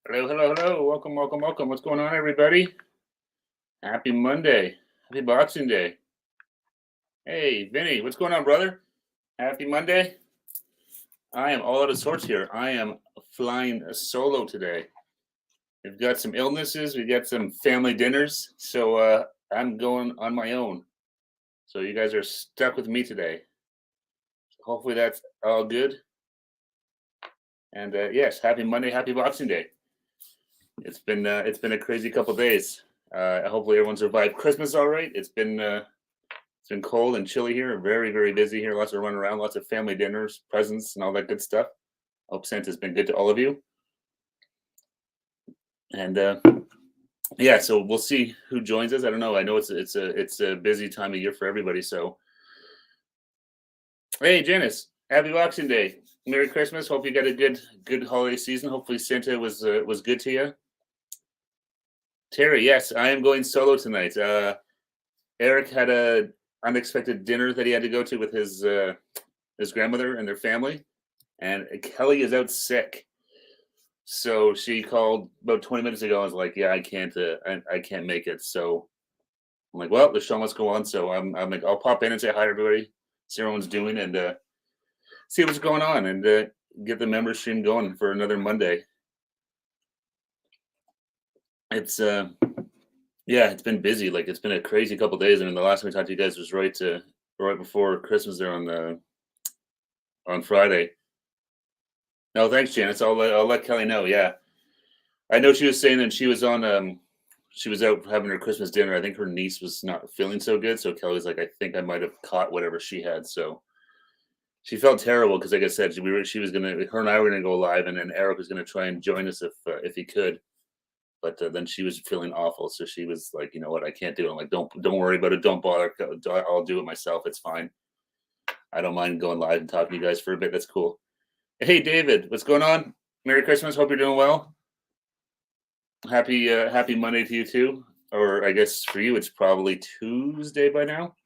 Hello, hello, hello. Welcome, welcome, welcome. What's going on, everybody? Happy Monday. Happy Boxing Day. Hey, Vinny, what's going on, brother? Happy Monday. I am all out of sorts here. I am flying solo today. We've got some illnesses. We got some family dinners. So I'm going on my own. So you guys are stuck with me today. Hopefully that's all good. And yes, happy Monday, happy Boxing Day. It's been a crazy couple days. Hopefully everyone survived Christmas all right. It's been cold and chilly here. Very, very busy here. Lots of running around, lots of family dinners, presents, and all that good stuff. Hope Santa's been good to all of you. And yeah, so we'll see who joins us. I don't know. I know it's a busy time of year for everybody. So hey, Janice, happy Boxing Day. Merry Christmas. Hope you got a good holiday season. Hopefully Santa was good to you. Terry, yes, I am going solo tonight. Eric had a unexpected dinner that he had to go to with his grandmother and their family, and Kelly is out sick. So she called about 20 minutes ago. I was like, "Yeah, I can't make it." So I'm like, "Well, the show must go on." So I'm like, "I'll pop in and say hi to everybody, see how everyone's doing, and see what's going on, and get the member stream going for another Monday." It's yeah, it's been busy. Like it's been a crazy couple days. I mean, the last time I talked to you guys was right before Christmas there on Friday. No, thanks, Janice. I'll let Kelly know. Yeah, I know she was saying that she was out having her Christmas dinner. I think her niece was not feeling so good, so Kelly was like, I think I might have caught whatever she had. So she felt terrible because, like I said, her and I were gonna go live, and then Eric was gonna try and join us if he could. But then she was feeling awful, so she was like, "You know what? I can't do it." I'm like, "Don't worry about it. Don't bother. I'll do it myself. It's fine. I don't mind going live and talking to you guys for a bit. That's cool." Hey, David, what's going on? Merry Christmas. Hope you're doing well. Happy Monday to you too. Or I guess for you, it's probably Tuesday by now.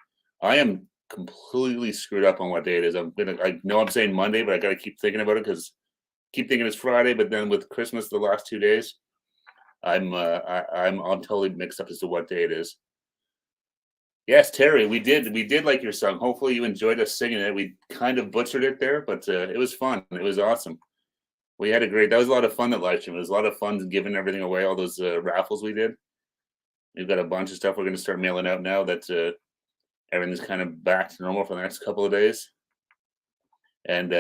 I am completely screwed up on what day it is. I know I'm saying Monday, but I got to keep thinking about it because keep thinking it's Friday. But then with Christmas, the last 2 days. I'm totally mixed up as to what day it is. Yes, Terry, we did like your song. Hopefully you enjoyed us singing it. We kind of butchered it there, but it was fun. It was awesome. We had that was a lot of fun, that live stream. It was a lot of fun giving everything away, all those raffles we did. We've got a bunch of stuff we're going to start mailing out now that everything's kind of back to normal for the next couple of days. And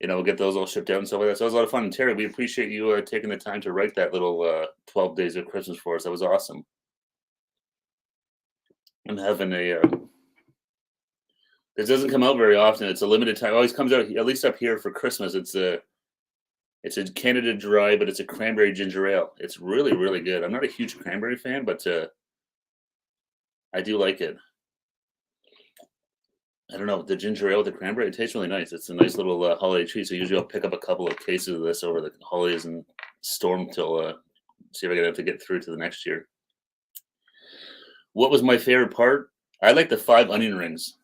we'll get those all shipped out and stuff like that. So it was a lot of fun. And Terry, we appreciate you taking the time to write that little 12 Days of Christmas for us. That was awesome. I'm having this doesn't come out very often. It's a limited time. It always comes out, at least up here for Christmas. It's a Canada Dry, but it's a cranberry ginger ale. It's really, really good. I'm not a huge cranberry fan, but I do like it. I don't know, the ginger ale with the cranberry, it tastes really nice. It's a nice little holiday treat. So usually I'll pick up a couple of cases of this over the holidays and store them till see if I can have to get through to the next year. What was my favorite part? I like the 5 onion rings.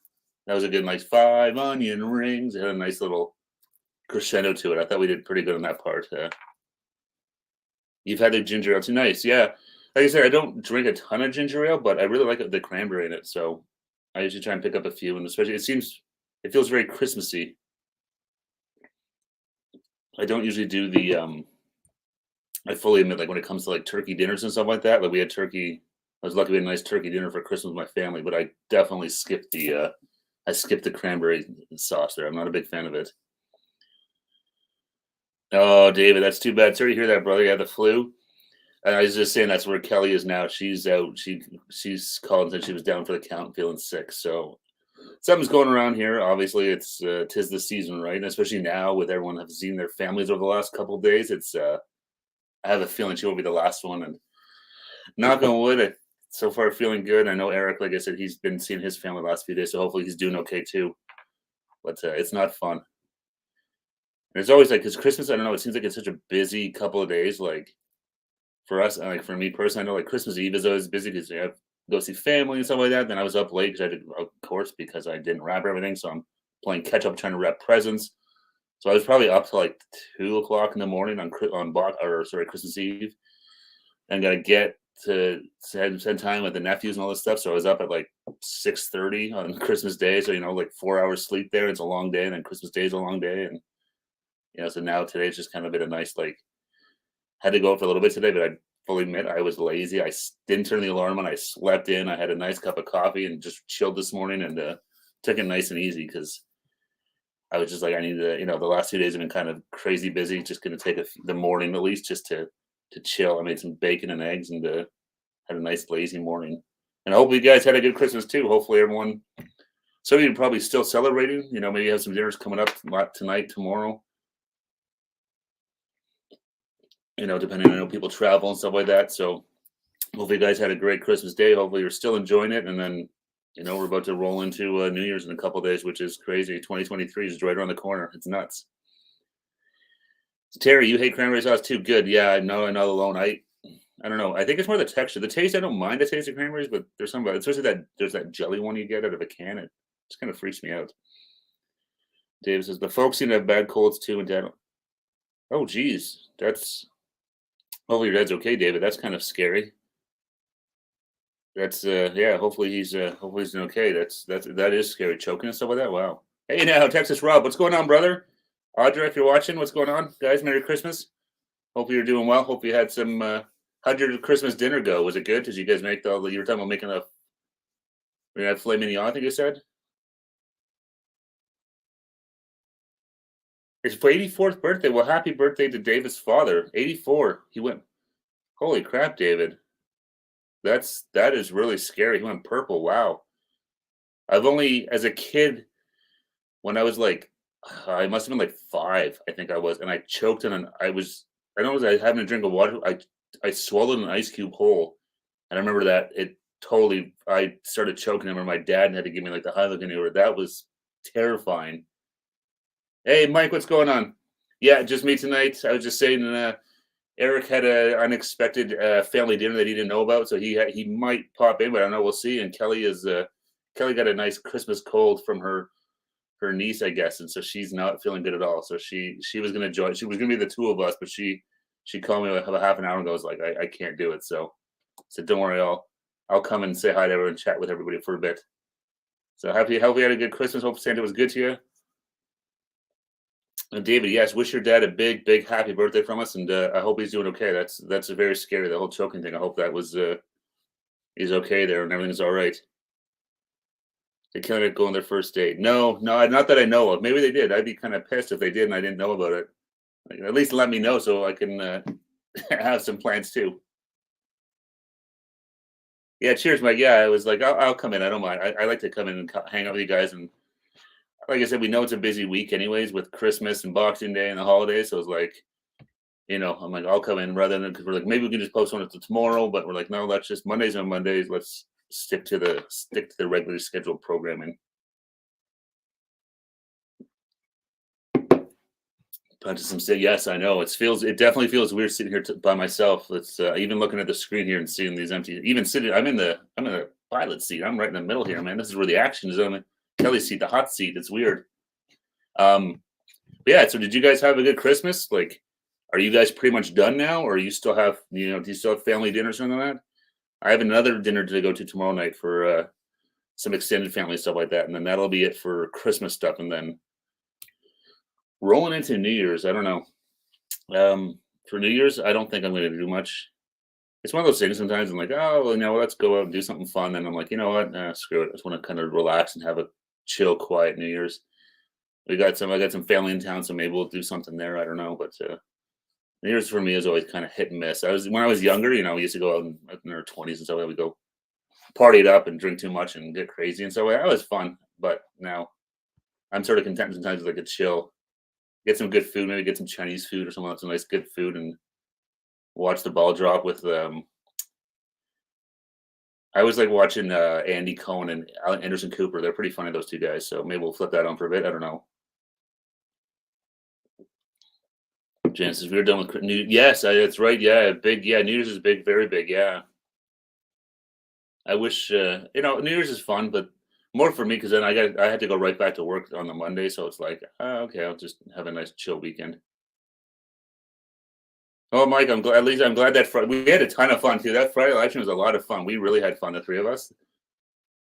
That was a good, nice 5 onion rings. It had a nice little crescendo to it. I thought we did pretty good on that part. You've had the ginger ale too. Nice, yeah. Like I said, I don't drink a ton of ginger ale, but I really like the cranberry in it. So I usually try and pick up a few, and especially it feels very Christmassy. I don't usually do the I fully admit, like when it comes to like turkey dinners and stuff like that, like we had turkey. I was lucky we had a nice turkey dinner for Christmas with my family, but I definitely skipped the cranberry sauce there. I'm not a big fan of it. Oh, David, that's too bad. Sorry to hear that, brother. You had the flu. And I was just saying that's where Kelly is now. She's out. She's called and said she was down for the count, feeling sick. So something's going around here. Obviously, it's tis the season, right? And especially now with everyone have seen their families over the last couple of days. It's I have a feeling she will be the last one. And knock on wood, so far feeling good. I know Eric, like I said, he's been seeing his family the last few days, so hopefully he's doing okay too. But it's not fun. And it's always like, because Christmas, I don't know, it seems like it's such a busy couple of days. Like for us, like for me personally, I know like Christmas Eve is always busy because you have to go see family and stuff like that. Then I was up late because I did, of course, because I didn't wrap everything. So I'm playing catch up, trying to wrap presents. So I was probably up till like 2 o'clock in the morning on Christmas Eve, and gotta get to spend time with the nephews and all this stuff. So I was up at like 6:30 on Christmas Day. So like 4 hours sleep there. It's a long day, and then Christmas Day is a long day, and so now today's just kind of been a nice like. Had to go out for a little bit today, but I fully admit I was lazy. Didn't turn the alarm on. I slept in. I had a nice cup of coffee and just chilled this morning and took it nice and easy because I was just like, I need to, the last 2 days have been kind of crazy busy. Just going to take the morning at least just to chill. I made some bacon and eggs and had a nice lazy morning. And I hope you guys had a good Christmas too. Hopefully everyone, some of you are probably still celebrating, maybe you have some dinners coming up tonight, tomorrow. Depending on how people travel and stuff like that. So hopefully you guys had a great Christmas day. Hopefully you're still enjoying it. And then, we're about to roll into New Year's in a couple of days, which is crazy. 2023 is right around the corner. It's nuts. So, Terry, you hate cranberry sauce too? Good. Yeah, I'm not alone. I don't know. I think it's more the texture. The taste, I don't mind the taste of cranberries, but there's something about it. Especially there's that jelly one you get out of a can. It just kind of freaks me out. Dave says, the folks seem to have bad colds too. And dad. Oh, geez. Hopefully your dad's okay, David. That's kind of scary. That's yeah. Hopefully he's doing okay. That is scary. Choking and stuff like that. Wow. Hey now, Texas Rob, what's going on, brother? Audra, if you're watching, what's going on, guys? Merry Christmas. Hopefully you're doing well. Hope you had some. How'd your Christmas dinner go? Was it good? Did you guys make you were talking about making we had filet mignon, I think you said. It's for 84th birthday. Well, happy birthday to David's father. 84. He went. Holy crap, David. That is really scary. He went purple. Wow. I've only, as a kid, when I was like, I must have been like 5, I think I was, and I choked on I was having a drink of water. I swallowed an ice cube whole, and I remember that I started choking. I remember my dad had to give me like the Heimlich. That was terrifying. Hey, Mike, what's going on? Yeah, just me tonight. I was just saying, Eric had an unexpected family dinner that he didn't know about, so he might pop in, but I don't know. We'll see. And Kelly got a nice Christmas cold from her niece, I guess, and so she's not feeling good at all. So she was going to join. She was going to be the two of us, but she called me about half an hour ago. I was like, I can't do it. So I said, don't worry, I'll come and say hi to everyone and chat with everybody for a bit. So hope you had a good Christmas. Hope Santa was good to you. And David, yes, wish your dad a big, big happy birthday from us, and I hope he's doing okay. That's very scary, the whole choking thing. I hope that was he's okay there and everything's all right. They can't go on their first date. No, not that I know of. Maybe they did. I'd be kind of pissed if they did and I didn't know about it. Like, at least let me know so I can have some plans too. Yeah, cheers, Mike. Yeah, I was like, I'll come in. I don't mind. I like to come in and hang out with you guys, and like I said, we know it's a busy week anyways with Christmas and Boxing Day and the holidays. So it's like, I'm like, I'll come in rather than, because we're like, maybe we can just post one until tomorrow, but we're like, no, let's just Mondays on Mondays. Let's stick to the regularly scheduled programming. Yes, I know. It definitely feels weird sitting here by myself. It's even looking at the screen here and seeing these empty. Even sitting, I'm in the pilot seat. I'm right in the middle here, man. This is where the action is on. Kelly's seat, the hot seat. It's weird. Yeah. So did you guys have a good Christmas? Like, are you guys pretty much done now, or you still have, do you still have family dinner or something like that? I have another dinner to go to tomorrow night for some extended family stuff like that, and then that'll be it for Christmas stuff, and then rolling into New Year's. I don't know. For New Year's, I don't think I'm going to do much. It's one of those things sometimes I'm like, oh, let's go out and do something fun. And I'm like, you know what? Screw it. I just want to kind of relax and have a chill, quiet New Year's. I got some family in town, so maybe we'll do something there. I don't know. But New Year's for me is always kind of hit and miss. When I was younger, we used to go out in our 20s and stuff. We go party it up and drink too much and get crazy. And so that was fun. But now I'm sort of content sometimes with like a chill, get some good food, maybe get some Chinese food or something like some nice good food, and watch the ball drop with I always like watching Andy Cohen and Anderson Cooper. They're pretty funny, those two guys. So maybe we'll flip that on for a bit. I don't know. Janice says we're done with New. Yes, that's right. Yeah, big. Yeah, New Year's is big, very big. Yeah. I wish New Year's is fun, but More for me because then I had to go right back to work on the Monday, so it's like, okay, I'll just have a nice chill weekend. Oh, Mike, I'm glad. At least I'm glad that we had a ton of fun too. That Friday election was a lot of fun. We really had fun, the three of us.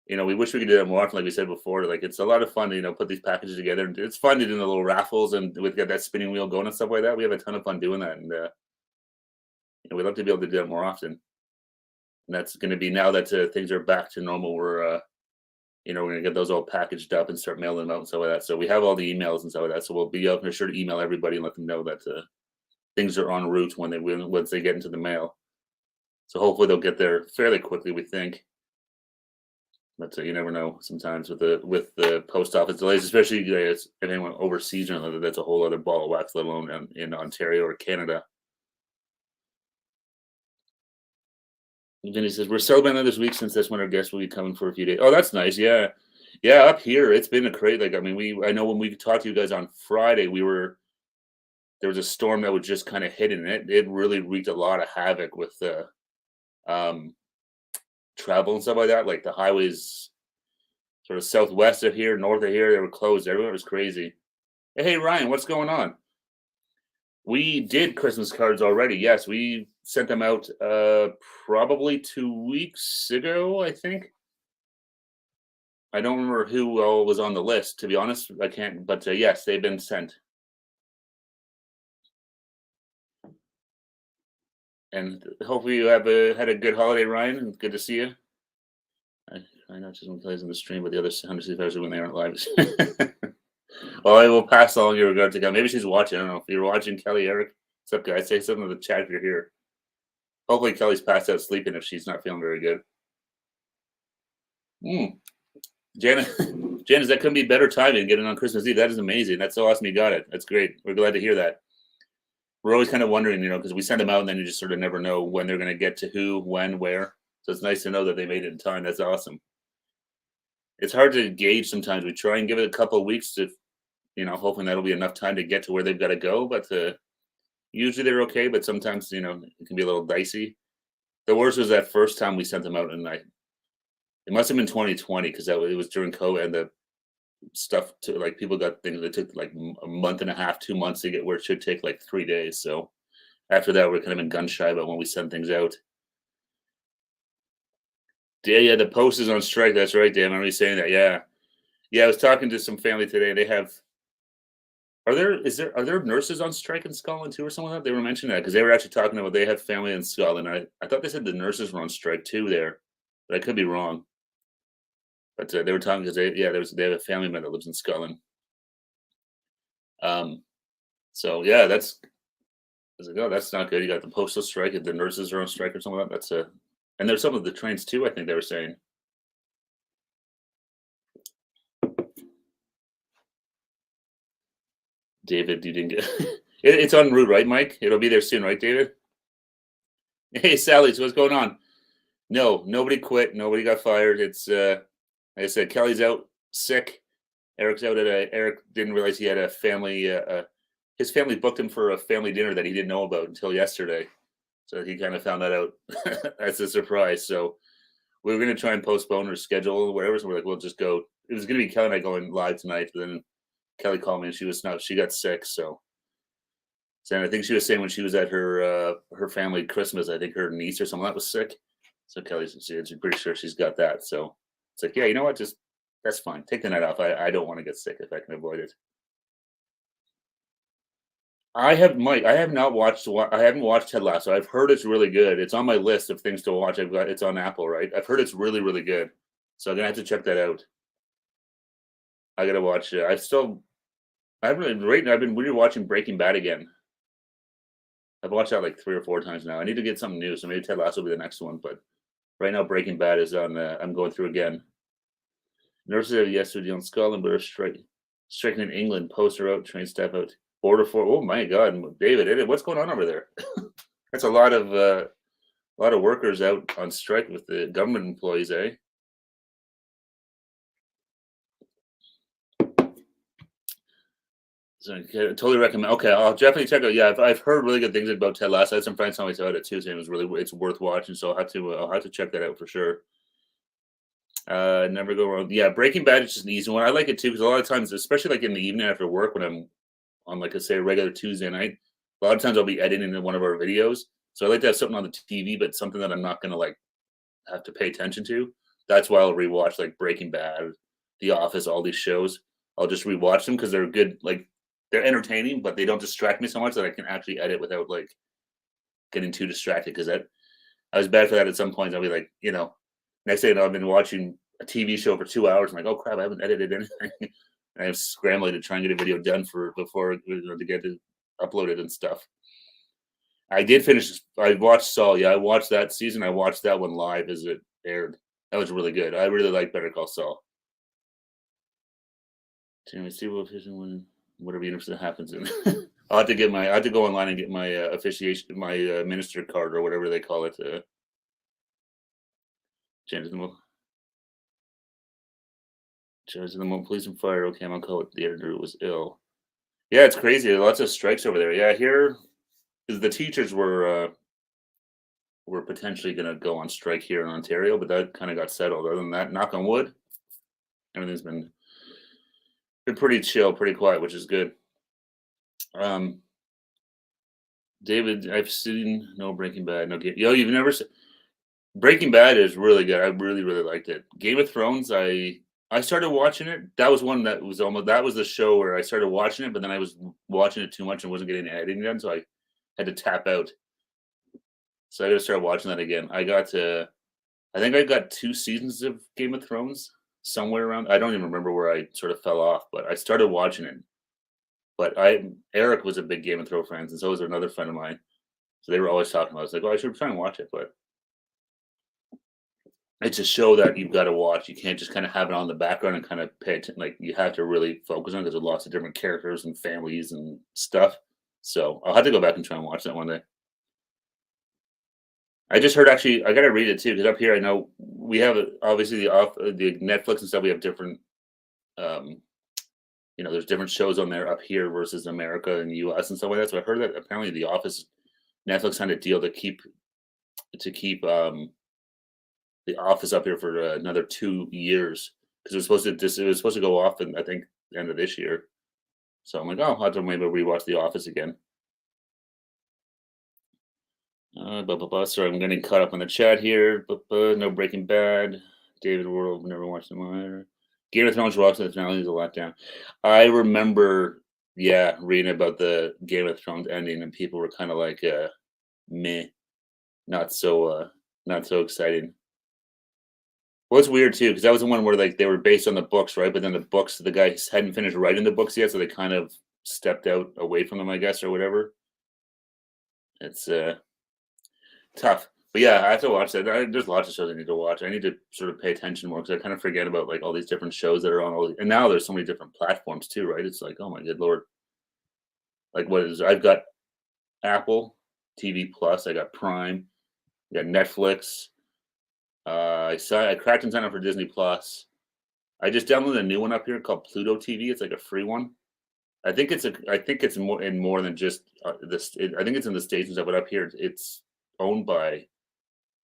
We wish we could do that more often, like we said before. Like it's a lot of fun to put these packages together. It's fun to do the little raffles and with get that spinning wheel going and stuff like that. We have a ton of fun doing that, and we'd love to be able to do that more often. And that's going to be now that things are back to normal. We're going to get those all packaged up and start mailing them out and stuff like that. So we have all the emails and stuff like that. So we'll be sure to email everybody and let them know that things are en route once they get into the mail. So hopefully they'll get there fairly quickly, we think. But you never know sometimes with the post office delays, especially if anyone overseas or another, that's a whole other ball of wax, let alone in Ontario or Canada. Vinny says, we're celebrating this week since this winter guest will be coming for a few days. Oh, that's nice. Yeah. Yeah, up here, it's been a crazy, I know when we talked to you guys on Friday, there was a storm that was just kind of hitting it. It really wreaked a lot of havoc with the travel and stuff like that. Like the highways sort of southwest of here, north of here, they were closed. Everywhere was crazy. Hey, Ryan, what's going on? We did Christmas cards already. Yes, we sent them out probably 2 weeks ago, I think. I don't remember who all was on the list, to be honest. I can't, but yes, they've been sent. And hopefully you have had a good holiday, Ryan, and good to see you. I know just when plays in the stream, but the other 165 when they aren't live. Well, I will pass along your regard to Kelly. Maybe she's watching. I don't know. If you're watching, Kelly, Eric, what's up, guys? Say something in the chat if you're here. Hopefully Kelly's passed out sleeping if she's not feeling very good. Janice, that couldn't be better timing getting on Christmas Eve. That is amazing. That's so awesome you got it. That's great. We're glad to hear that. We're always kind of wondering, because we send them out and then you just sort of never know when they're going to get to who, when, where. So it's nice to know that they made it in time. That's awesome. It's hard to gauge sometimes. We try and give it a couple of weeks to, hoping that'll be enough time to get to where they've got to go. But usually they're okay. But sometimes, it can be a little dicey. The worst was that first time we sent them out, and it must have been 2020 because it was during COVID, and the stuff people got things that took like a month and a half, 2 months to get where it should take like 3 days. So after that, we're kind of been gun shy about when we send things out. Yeah, the post is on strike. That's right, Dan. I'm already saying that. Yeah. I was talking to some family today. They have. Are there nurses on strike in Scotland too, or something like that? They were mentioning that because they were actually talking about they have family in Scotland. I thought they said the nurses were on strike too there, but I could be wrong. But they were talking because they have a family member that lives in Scotland. So yeah, that's not good. You got the postal strike, and the nurses are on strike or something like that. And there's some of the trains too, I think they were saying. David, you didn't get it's en route, right, Mike? It'll be there soon, right, David? Hey, Sally, so what's going on? No, nobody quit. Nobody got fired. It's like I said, Kelly's out sick. Eric's out Eric didn't realize he had a family. His family booked him for a family dinner that he didn't know about until yesterday. So he kind of found that out as a surprise. So we were going to try and postpone or schedule or whatever. So we're like, we'll just go. It was going to be Kelly and I going live tonight. But then Kelly called me and she got sick. So I think she was saying when she was at her family Christmas, I think her niece or someone that was sick. So she's pretty sure she's got that. So it's like, yeah, you know what? Just that's fine. Take the night off. I don't want to get sick if I can avoid it. I haven't watched Ted Lasso. I've heard it's really good. It's on my list of things to watch. It's on Apple, right? I've heard it's really, really good. So I'm gonna have to check that out. I gotta watch it. I've been rewatching Breaking Bad again. I've watched that like 3 or 4 times now. I need to get something new, so maybe Ted Lasso will be the next one. But right now, Breaking Bad is on. I'm going through again. Nurses have yesterday on Scotland, but are striking in England. Poster out, train staff out. Border for oh my God, David, what's going on over there? That's a lot of workers out on strike with the government employees, eh? So I totally recommend. Okay, I'll definitely check out. Yeah, I've heard really good things about Ted Lasso. I had some friends telling me about it too, saying it's worth watching. So I'll have to check that out for sure. Never go wrong. Yeah, Breaking Bad is just an easy one. I like it too because a lot of times, especially like in the evening after work, when I'm on like say a regular Tuesday night, a lot of times I'll be editing in one of our videos. So I like to have something on the TV, but something that I'm not gonna like have to pay attention to. That's why I'll rewatch like Breaking Bad, The Office, all these shows. I'll just rewatch them because they're good. Like they're entertaining, but they don't distract me so much that I can actually edit without like getting too distracted. Because that I was bad for that at some points. I'll be like, next thing you know, I've been watching a TV show for 2 hours. I'm like, oh crap, I haven't edited anything. And I'm scrambling to try and get a video done before to get it uploaded and stuff. I did finish. I watched Saul. Yeah, I watched that season. I watched that one live as it aired. That was really good. I really like Better Call Saul. Jamie, see what when whatever university happens in. I have to go online and get my officiation, my minister card or whatever they call it. Change the police and fire. Okay, I'm gonna call it. The editor was ill. Yeah, it's crazy. Lots of strikes over there. Yeah, here the teachers were potentially going to go on strike here in Ontario, but that kind of got settled. Other than that, knock on wood, everything's been pretty chill, pretty quiet, which is good. David, I've seen no Breaking Bad, no game. Yo, you've never seen Breaking Bad is really good. I really, really liked it. Game of Thrones, I started watching it. That was one that was that was the show where I started watching it, but then I was watching it too much and wasn't getting the editing done, so I had to tap out. So I got to start watching that again. I think I got 2 seasons of Game of Thrones somewhere around. I don't even remember where I sort of fell off, but I started watching it. But Eric was a big Game of Thrones fan, and so was another friend of mine. So they were always talking about it. I was like, oh, I should try and watch it, but it's a show that you've got to watch. You can't just kind of have it on the background and kind of pay attention. Like you have to really focus on it because there's lots of different characters and families and stuff. So I'll have to go back and try and watch that one day. I just heard actually, I got to read it too because up here I know we have obviously the Netflix and stuff. We have different, there's different shows on there up here versus America and the U.S. and stuff like that. So I heard that apparently The Office, Netflix signed a deal to keep The Office up here for another 2 years because it was supposed to go off in I think the end of this year. So I'm like, oh, I'll have to maybe rewatch The Office again. Sorry, I'm getting caught up on the chat here. No Breaking Bad. David World, never watched them either. Game of Thrones rocks and the finale is a letdown. I remember, reading about the Game of Thrones ending, and people were kind of like, meh, not so exciting. Well, it's weird too because that was the one where like they were based on the books, right? But then the guy hadn't finished writing the books yet, so they kind of stepped out away from them, I guess, or whatever. It's tough, but yeah, I have to watch that. There's lots of shows I need to watch. I need to sort of pay attention more because I kind of forget about like all these different shows that are on and now there's so many different platforms too, right? It's like, oh my good lord, like I've got Apple TV Plus, I got Prime, I got Netflix. I cracked and signed up for Disney Plus. I just downloaded a new one up here called Pluto TV. It's like a free one. I think it's more than just this. I think it's in the States and stuff, but up here it's owned by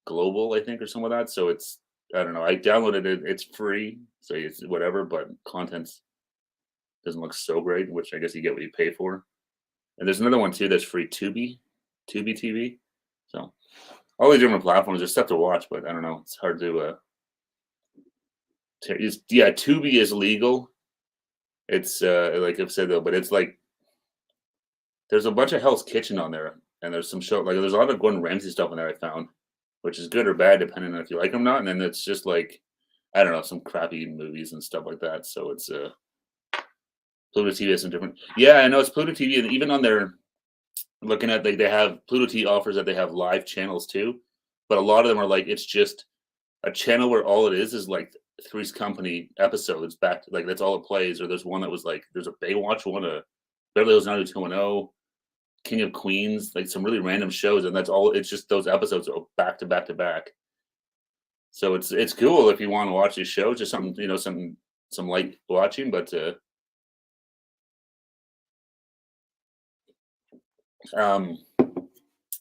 Global, I think, or some of that. So it's, I don't know. I downloaded it. It's free, so it's whatever. But content doesn't look so great, which I guess you get what you pay for. And there's another one too that's free, Tubi TV. So all these different platforms, there's stuff to watch, but I don't know. It's hard to. Tubi is legal. It's like I've said though, but it's like there's a bunch of Hell's Kitchen on there. And there's some show like there's a lot of Gordon Ramsay stuff in there I found, which is good or bad depending on if you like them or not. And then it's just like I don't know, some crappy movies and stuff like that. So it's Pluto TV has some different. Yeah, I know it's Pluto TV, and even on their looking at they have Pluto TV offers that they have live channels too, but a lot of them are like it's just a channel where all it is like Three's Company episodes back to, like that's all it plays. Or there's one that was like there's a Baywatch one, a Beverly Hills 90210. King of Queens, like some really random shows, and that's all. It's just those episodes are back to back to back. So it's cool if you want to watch these shows, just something some light watching, but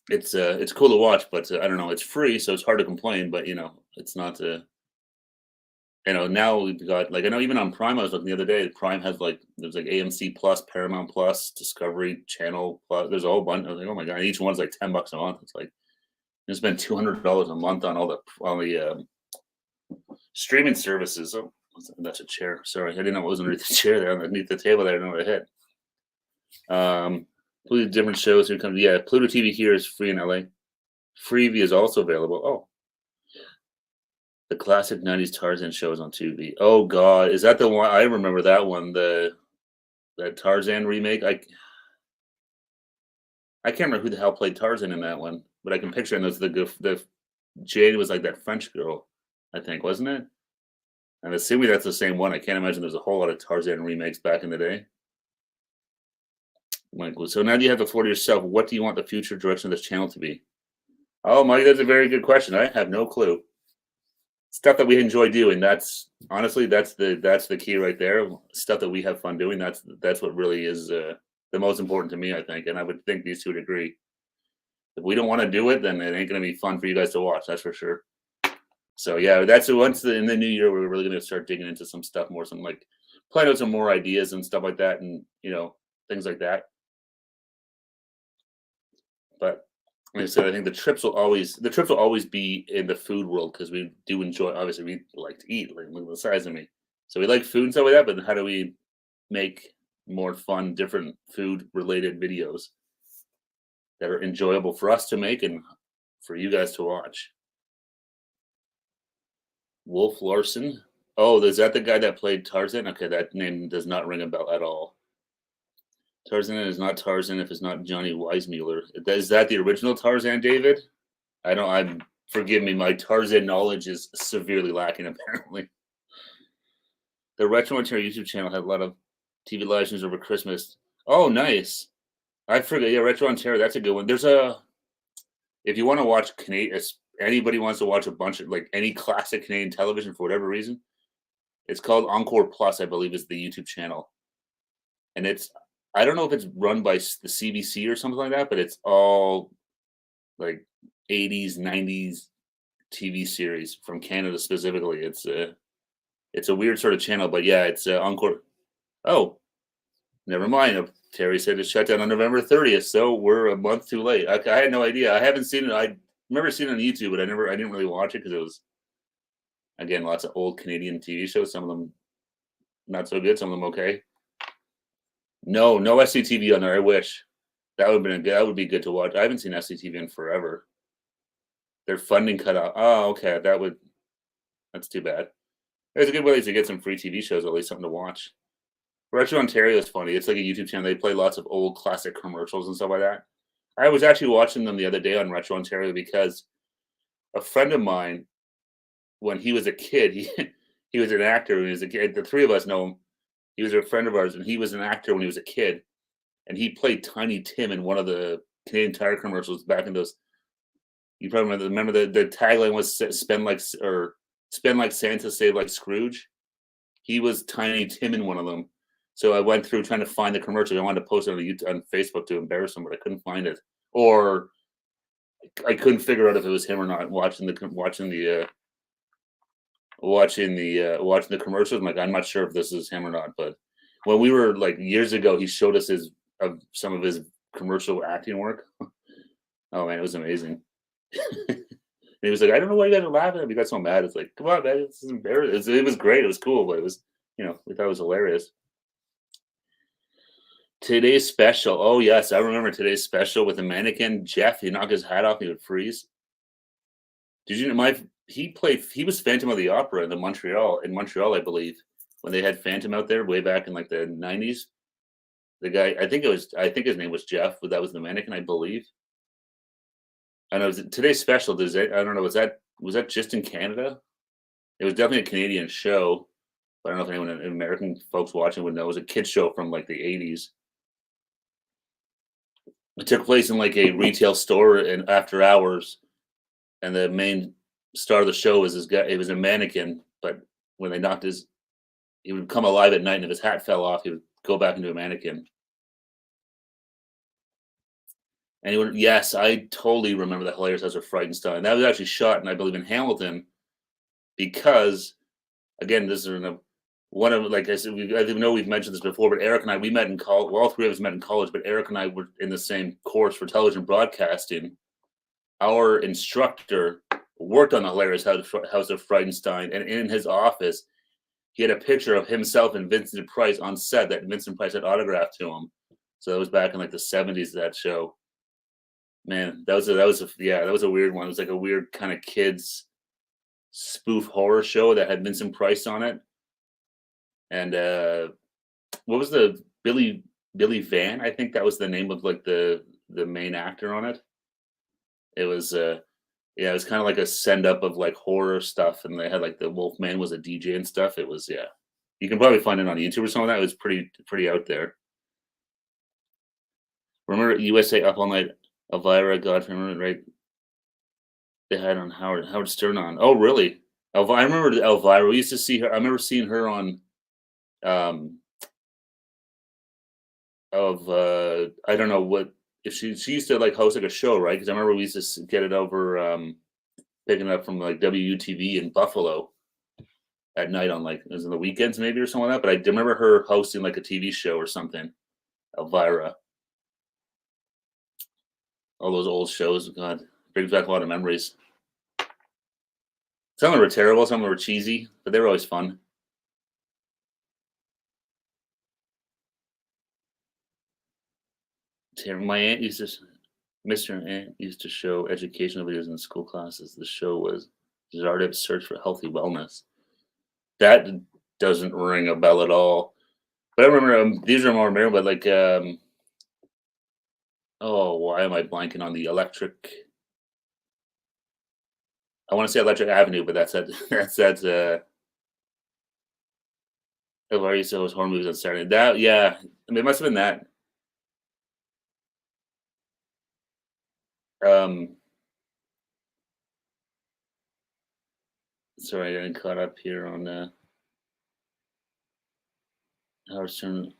it's cool to watch. But I don't know, it's free, so it's hard to complain. But it's not now we've got like I know even on Prime I was looking the other day. Prime has like there's like AMC Plus, Paramount Plus, Discovery Channel Plus. There's a whole bunch. I was like, oh my god, each one's like $10 a month. It's like you spend $200 a month on all the streaming services. Oh, that's a chair. Sorry, I didn't know it was underneath the chair there, underneath the table there. I didn't know what I hit. Pluto different shows here comes. Yeah, Pluto TV here is free in LA. Freevee is also available. Oh, the classic '90s Tarzan shows on Tubi. Oh God, is that the one? I remember that one. That Tarzan remake. I can't remember who the hell played Tarzan in that one, but I can picture it. It was the Jade was like that French girl, I think, wasn't it? And assuming that's the same one, I can't imagine there's a whole lot of Tarzan remakes back in the day. Michael, so now you have to floor to yourself. What do you want the future direction of this channel to be? Oh, Mike, that's a very good question. I have no clue. Stuff that we enjoy doing. That's honestly, that's the key right there. Stuff that we have fun doing. That's what really is the most important to me, I think. And I would think these two would agree. If we don't want to do it, then it ain't going to be fun for you guys to watch. That's for sure. So yeah, that's once in the new year, we're really going to start digging into some stuff more, some like plan out some more ideas and stuff like that, and things like that. But like I said, I think the trips will always be in the food world because we do enjoy. Obviously, we like to eat. Like, look at the size of me. So we like food and stuff like that. But how do we make more fun, different food-related videos that are enjoyable for us to make and for you guys to watch? Wolf Larson. Oh, is that the guy that played Tarzan? Okay, that name does not ring a bell at all. Tarzan is not Tarzan if it's not Johnny Weissmuller. Is that the original Tarzan, David? Forgive me, my Tarzan knowledge is severely lacking, apparently. The Retro Ontario YouTube channel had a lot of TV live streams over Christmas. Oh, nice. I forget. Yeah, Retro Ontario, that's a good one. If you want to watch anybody wants to watch a bunch of like any classic Canadian television for whatever reason, it's called Encore Plus, I believe, is the YouTube channel. And I don't know if it's run by the CBC or something like that, but it's all like 80s, 90s TV series from Canada specifically. It's a weird sort of channel, but yeah, it's Encore. Oh, never mind. Terry said it shut down on November 30th, so we're a month too late. I had no idea. I haven't seen it. I remember seeing it on YouTube, but I didn't really watch it because it was, again, lots of old Canadian TV shows. Some of them not so good, some of them okay. No SCTV on there. I wish that would be good to watch. I haven't seen SCTV in forever. Their funding cut out. Oh, okay. That's too bad. There's a good way to get some free TV shows, at least something to watch. Retro Ontario is funny. It's like a YouTube channel. They play lots of old classic commercials and stuff like that. I was actually watching them the other day on Retro Ontario because a friend of mine, when he was a kid, he was an actor when he was a kid. The three of us know him. He was a friend of ours, and he was an actor when he was a kid. And he played Tiny Tim in one of the Canadian Tire commercials back in those. You probably remember the tagline was spend like Santa, save like Scrooge. He was Tiny Tim in one of them. So I went through trying to find the commercial. I wanted to post it on Facebook to embarrass him, but I couldn't find it, or I couldn't figure out if it was him or not. Watching the commercials, I'm like, I'm not sure if this is him or not. But when we were like years ago, he showed us some of his commercial acting work. Oh man, it was amazing. And he was like, I don't know why you guys are laughing at me. He got so mad. It's like, come on, man, this is embarrassing. It was great. It was cool, but it was, we thought it was hilarious. Today's special. Oh yes, I remember today's special with the mannequin. Jeff, he knocked his hat off, he would freeze. Did you know he was Phantom of the Opera in Montreal, I believe, when they had Phantom out there way back in like the 90s. The guy, I think his name was Jeff, but that was the mannequin, I believe. I know today's special. I don't know, was that just in Canada? It was definitely a Canadian show, but I don't know if anyone American folks watching would know. It was a kids show from like the 80s. It took place in like a retail store and after hours, and the main star of the show was this guy. It was a mannequin, but when they he would come alive at night, and if his hat fell off, he would go back into a mannequin. And yes, I totally remember the Hilarious House of Frightenstein. That was actually shot, and I believe in Hamilton, because again, this is one of, like I said, I know we've mentioned this before, but Eric and I, we met in college. Well, all three of us met in college, but Eric and I were in the same course for television broadcasting. Our instructor worked on the hilarious House of Frightenstein, and in his office, he had a picture of himself and Vincent Price on set that Vincent Price had autographed to him. So that was back in like the 70s. That show, man, that was a weird one. It was like a weird kind of kids spoof horror show that had Vincent Price on it. And what was the Billy Van? I think that was the name of like the main actor on it. It was it was kind of like a send up of like horror stuff, and they had like the Wolfman was a DJ and stuff. It was you can probably find it on YouTube or something like that. It was pretty out there. Remember USA Up All Night, Elvira, Godfrey, remember, right? They had on Howard Stern on. Oh, really? I remember Elvira. We used to see her. I remember seeing her on I don't know what, if she used to like host like a show, right? Because I remember we used to get it over picking it up from like WUTV in Buffalo at night on like, it was on the weekends maybe or something like that. But I remember her hosting like a TV show or something. Elvira. All those old shows, God, brings back a lot of memories. Some of them were terrible, some of them were cheesy, but they were always fun. My aunt used to, Mr. Aunt used to show educational videos in school classes. The show was Zardip's Search for Healthy Wellness. That doesn't ring a bell at all. But I remember these are more memorable, but like, oh, why am I blanking on the Electric? I want to say Electric Avenue, but that's where I used to host horror movies on Saturday. That, yeah, I mean, it must have been that. Sorry, I didn't caught up here on Howard Stern.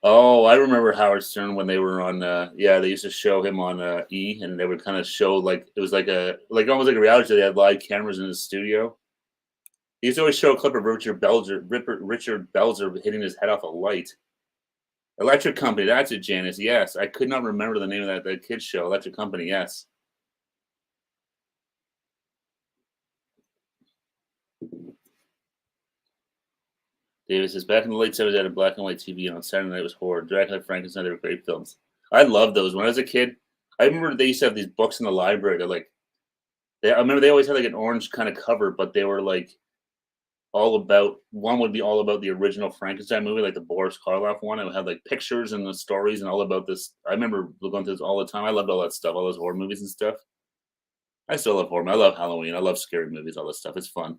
Oh, I remember Howard Stern when they were on. They used to show him on E, and they would kind of show like it was like almost like a reality show. They had live cameras in his studio. He used to always show a clip of Richard Belzer hitting his head off a light. Electric Company, that's it, Janice. Yes, I could not remember the name of that kids show. Electric Company, yes. Davis says, back in the late 70s, I had a black and white TV, and on Saturday night it was horror. Dracula, Frankenstein, they were great films. I loved those. When I was a kid, I remember they used to have these books in the library that like, I remember they always had like an orange kind of cover, but they were like one would be all about the original Frankenstein movie, like the Boris Karloff one. It had like pictures and the stories and all about this. I remember going through this all the time. I loved all that stuff, all those horror movies and stuff. I still love horror. I love Halloween. I love scary movies, all this stuff. It's fun.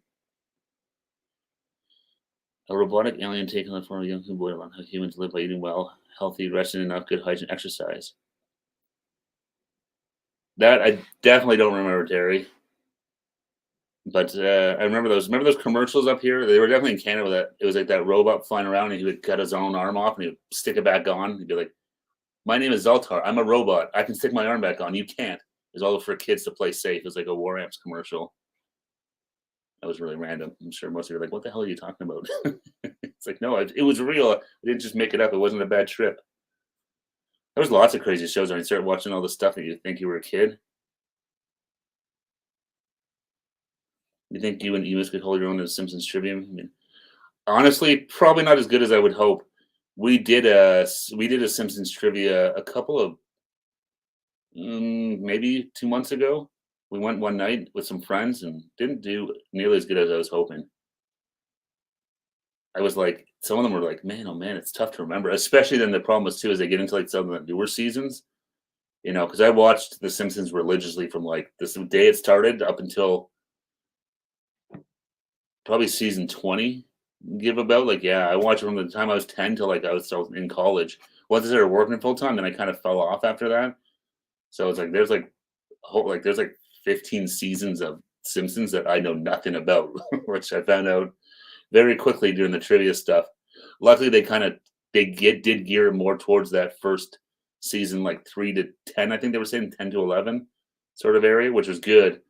A robotic alien taking the form of a young boy to learn how humans live by eating well, healthy, resting enough, good hygiene, exercise. That I definitely don't remember, Terry. But I remember those. Remember those commercials up here? They were definitely in Canada. That it was like that robot flying around, and he would cut his own arm off, and he would stick it back on. He'd be like, "My name is Zoltar. I'm a robot. I can stick my arm back on. You can't." It was all for kids to play safe. It was like a War Amps commercial. That was really random. I'm sure most of you are like, "What the hell are you talking about?" It's like, no, it was real. I didn't just make it up. It wasn't a bad trip. There was lots of crazy shows when you started watching all the stuff that you think you were a kid. You think you and Emus could hold your own in the Simpsons trivia? I mean, honestly, probably not as good as I would hope. We did a Simpsons trivia a couple of maybe 2 months ago. We went one night with some friends and didn't do nearly as good as I was hoping. I was like, some of them were like, man, oh man, it's tough to remember. Especially then the problem was too, as they get into like some of the newer seasons, you know, because I watched The Simpsons religiously from like this day it started up until probably season 20, give about. Like, yeah, I watched it from the time I was 10 till like I was still in college. Once I started working full time, then I kind of fell off after that. So it's like there's like 15 seasons of Simpsons that I know nothing about, which I found out very quickly doing the trivia stuff. Luckily, they did gear more towards that first season, like 3 to 10. I think they were saying 10 to 11 sort of area, which was good.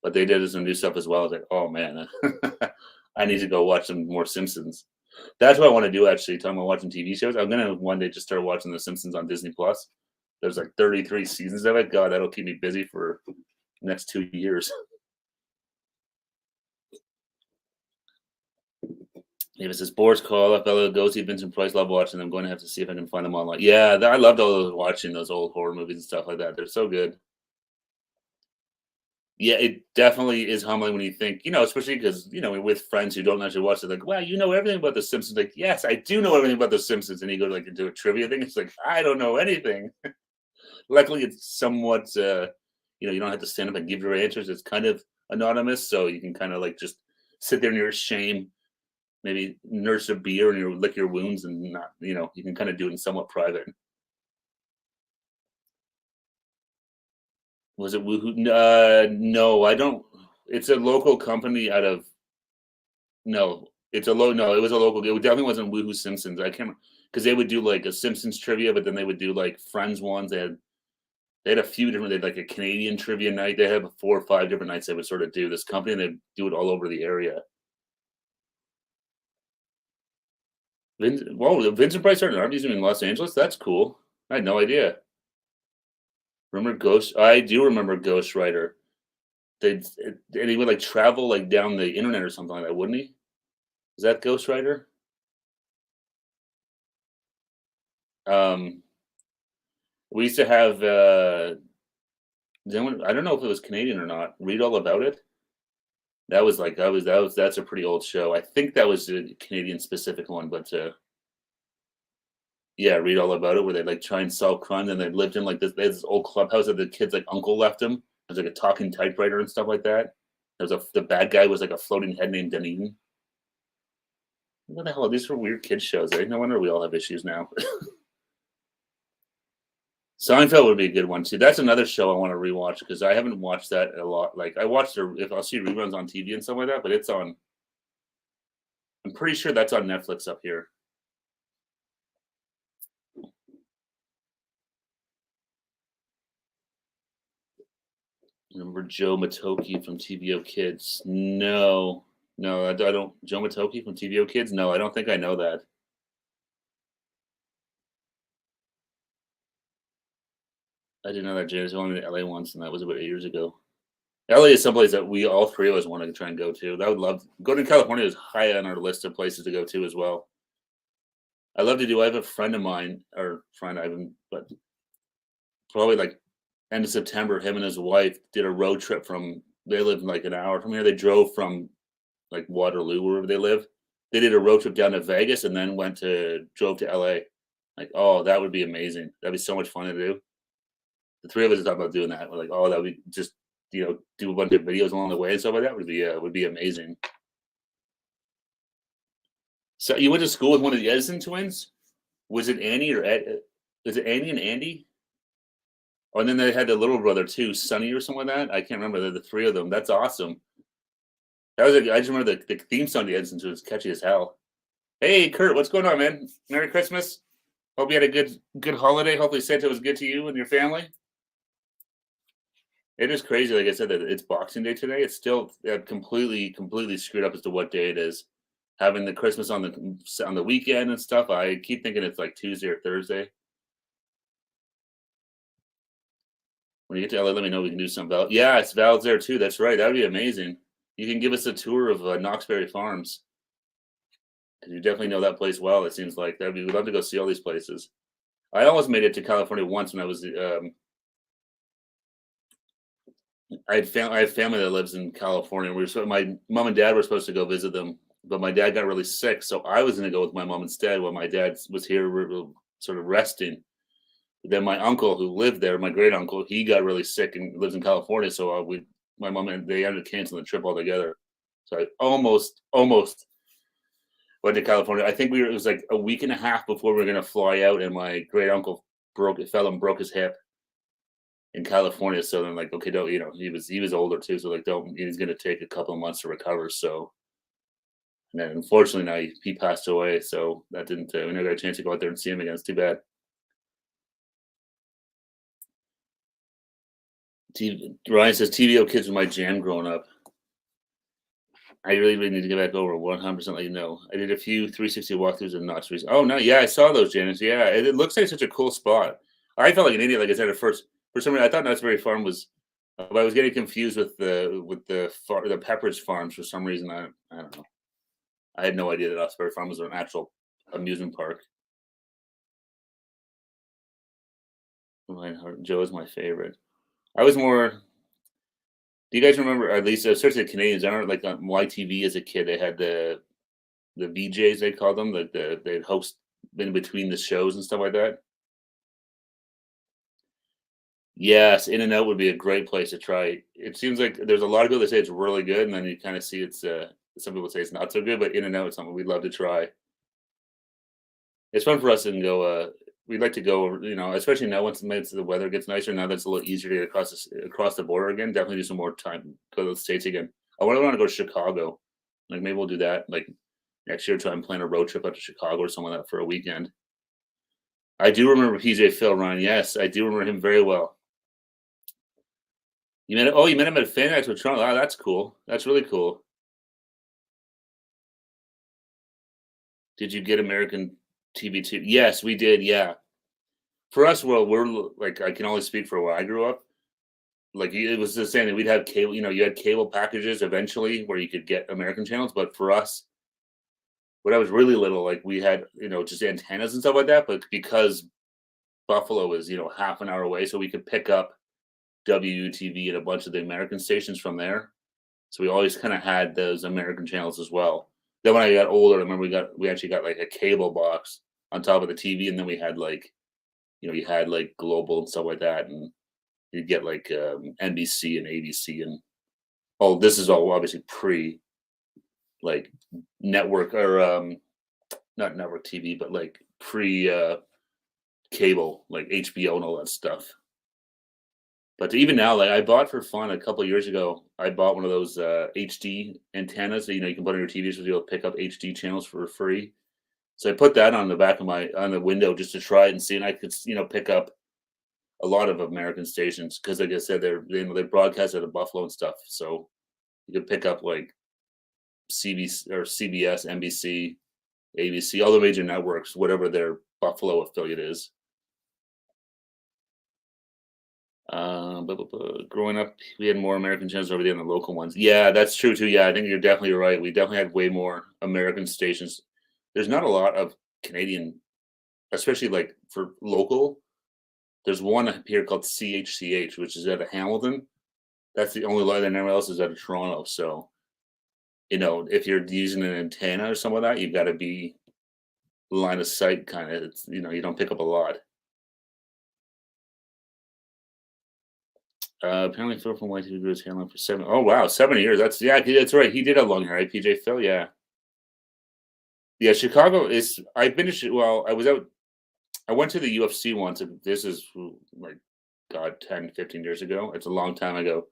But they did some new stuff as well. I was like, oh man, I need to go watch some more Simpsons. That's what I want to do actually. Talking about watching TV shows, I'm gonna one day just start watching The Simpsons on Disney Plus. There's like 33 seasons of it. God, that'll keep me busy for the next 2 years. If it's this Boris call, if Bella go see Vincent Price, love watching them. I'm going to have to see if I can find them online. Yeah, I loved all those watching those old horror movies and stuff like that. They're so good. Yeah, it definitely is humbling when you think, especially because, with friends who don't actually watch it, like, wow, you know everything about The Simpsons. Like, yes, I do know everything about The Simpsons. And you go like into a trivia thing. It's like, I don't know anything. Luckily, it's somewhat, you don't have to stand up and give your answers. It's kind of anonymous. So you can kind of like just sit there in your shame, maybe nurse a beer and you lick your wounds and not, you can kind of do it in somewhat private. Was it Woohoo? No, I don't. It's a local company out of. No, it's a low. No, it was a local. It definitely wasn't Woohoo Simpsons. I can't because they would do like a Simpsons trivia, but then they would do like Friends ones. They had a few different. They had like a Canadian trivia night. They had 4 or 5 different nights they would sort of do this company. And they'd do it all over the area. Vincent Price aren't using in Los Angeles. That's cool. I had no idea. Remember Ghost? I do remember Ghost Rider. And he would like travel like down the internet or something like that, wouldn't he? Is that Ghost Rider? Um, we used to have. I don't know if it was Canadian or not. Read all about it. That was like that's a pretty old show. I think that was a Canadian specific one, but yeah, read all about it where they like try and solve crime and they lived in like this old clubhouse that the kid's like uncle left him. There's like a talking typewriter and stuff like that. The bad guy was like a floating head named Dunedin. What the hell? These are weird kid shows, eh? No wonder we all have issues now. Seinfeld would be a good one too. That's another show I want to rewatch because I haven't watched that a lot. Like I watched if I'll see reruns on TV and stuff like that, but it's on. I'm pretty sure that's on Netflix up here. Remember Joe Matoki from TVO Kids? No, I don't. Joe Matoki from TVO Kids? No, I don't think I know that. I didn't know that Janice went to LA once, and that was about 8 years ago. LA is someplace that we all three of us want to try and go to. I would love going to California is high on our list of places to go to as well. I love to do. I have a friend of mine, or friend I haven't, but probably like end of September. Him and his wife did a road trip from. They live like an hour from here. They drove from like Waterloo, wherever they live. They did a road trip down to Vegas and then drove to LA. Like, oh, that would be amazing. That'd be so much fun to do. The three of us are talking about doing that. We're like, oh, that would be just do a bunch of videos along the way and stuff like that would be amazing. So you went to school with one of the Edison twins? Was it Annie or Ed? Is it Annie and Andy? Oh, and then they had the little brother too, Sonny or something like that. I can't remember. They're the three of them. That's awesome. I just remember the theme song to Edison was catchy as hell. Hey, Kurt, what's going on, man? Merry Christmas. Hope you had a good holiday. Hopefully Santa was good to you and your family. It is crazy, like I said, that it's Boxing Day today. It's still completely screwed up as to what day it is. Having the Christmas on the weekend and stuff, I keep thinking it's like Tuesday or Thursday. When you get to LA, let me know. We can do some Val. Yeah, it's Val's there too. That's right. That would be amazing. You can give us a tour of Knoxbury Farms. Because you definitely know that place well. It seems like we'd love to go see all these places. I almost made it to California once when I was. I have family that lives in California. My mom and dad were supposed to go visit them, but my dad got really sick, so I was going to go with my mom instead while my dad was here, sort of resting. Then my uncle, who lived there, my great uncle, he got really sick and lives in California. So my mom and they ended up canceling the trip altogether. So I almost went to California. I think it was like a week and a half before we were going to fly out, and my great uncle broke his hip in California. So then like, okay, don't, he was older too. So like, he's going to take a couple of months to recover. So, and then unfortunately now he passed away. So that didn't, we never got a chance to go out there and see him again. It's too bad. Ryan says TVO Kids was my jam growing up. I really need to get back over 100% let you know. I did a few 360 walkthroughs and not recently. Oh no, yeah, I saw those, Janice. Yeah, it looks like such a cool spot. I felt like an idiot, like I said at first. For some reason, I thought Knott's Berry Farm was. But I was getting confused with the Pepperidge Farms for some reason. I don't know. I had no idea that Knott's Berry Farm was an actual amusement park. Lionheart Joe is my favorite. I was more. Do you guys remember? At least, especially the Canadians. I remember, like on YTV as a kid, they had the VJs they called them, like they'd host in between the shows and stuff like that. Yes, In and Out would be a great place to try. It seems like there's a lot of people that say it's really good, and then you kind of see it's some people say it's not so good, but In and Out is something we'd love to try. It's fun for us to go. We'd like to go, especially now once the weather gets nicer. Now that's a little easier to get across the border again. Definitely do some more time. Go to the States again. I want to go to Chicago. Like maybe we'll do that. Like next year, try and plan a road trip out to Chicago or something like that for a weekend. I do remember PJ Phil Ryan. Yes, I do remember him very well. You met him at Fan Nights with Toronto. Oh, that's cool. That's really cool. Did you get American TV too? Yes, we did. Yeah. For us, well, like I can only speak for where I grew up. Like it was the same thing. We'd have cable. You had cable packages eventually where you could get American channels. But for us, when I was really little, like we had just antennas and stuff like that. But because Buffalo is half an hour away, so we could pick up WUTV and a bunch of the American stations from there. So we always kind of had those American channels as well. Then when I got older, I remember we actually got like a cable box on top of the TV, and then we had like you had like global and stuff like that, and you'd get like NBC and ABC and this is all obviously pre like network or not network TV, but like pre cable like HBO and all that stuff. But even now, like I bought for fun a couple of years ago, I bought one of those HD antennas that you can put on your TV so you'll pick up HD channels for free. So I put that on the back of on the window just to try it and see, and I could pick up a lot of American stations because, like I said, they broadcast out of Buffalo and stuff. So you could pick up like CBS or CBS, NBC, ABC, all the major networks, whatever their Buffalo affiliate is. Growing up, we had more American channels over there than the local ones. Yeah, that's true too. Yeah, I think you're definitely right. We definitely had way more American stations. There's not a lot of Canadian, especially like for local. There's one up here called CHCH, which is out of Hamilton. That's the only line, and everyone else is out of Toronto. So, if you're using an antenna or something like that, you've got to be line of sight kind of. You don't pick up a lot. Apparently Phil from YTV was handling for 7. Oh wow, 7 years. That's right. He did have long hair, right? PJ Phil, yeah. Yeah, Chicago is. I've been to. Well, I was out. I went to the UFC once. And this is like, God, 10, 15 years ago. It's a long time ago,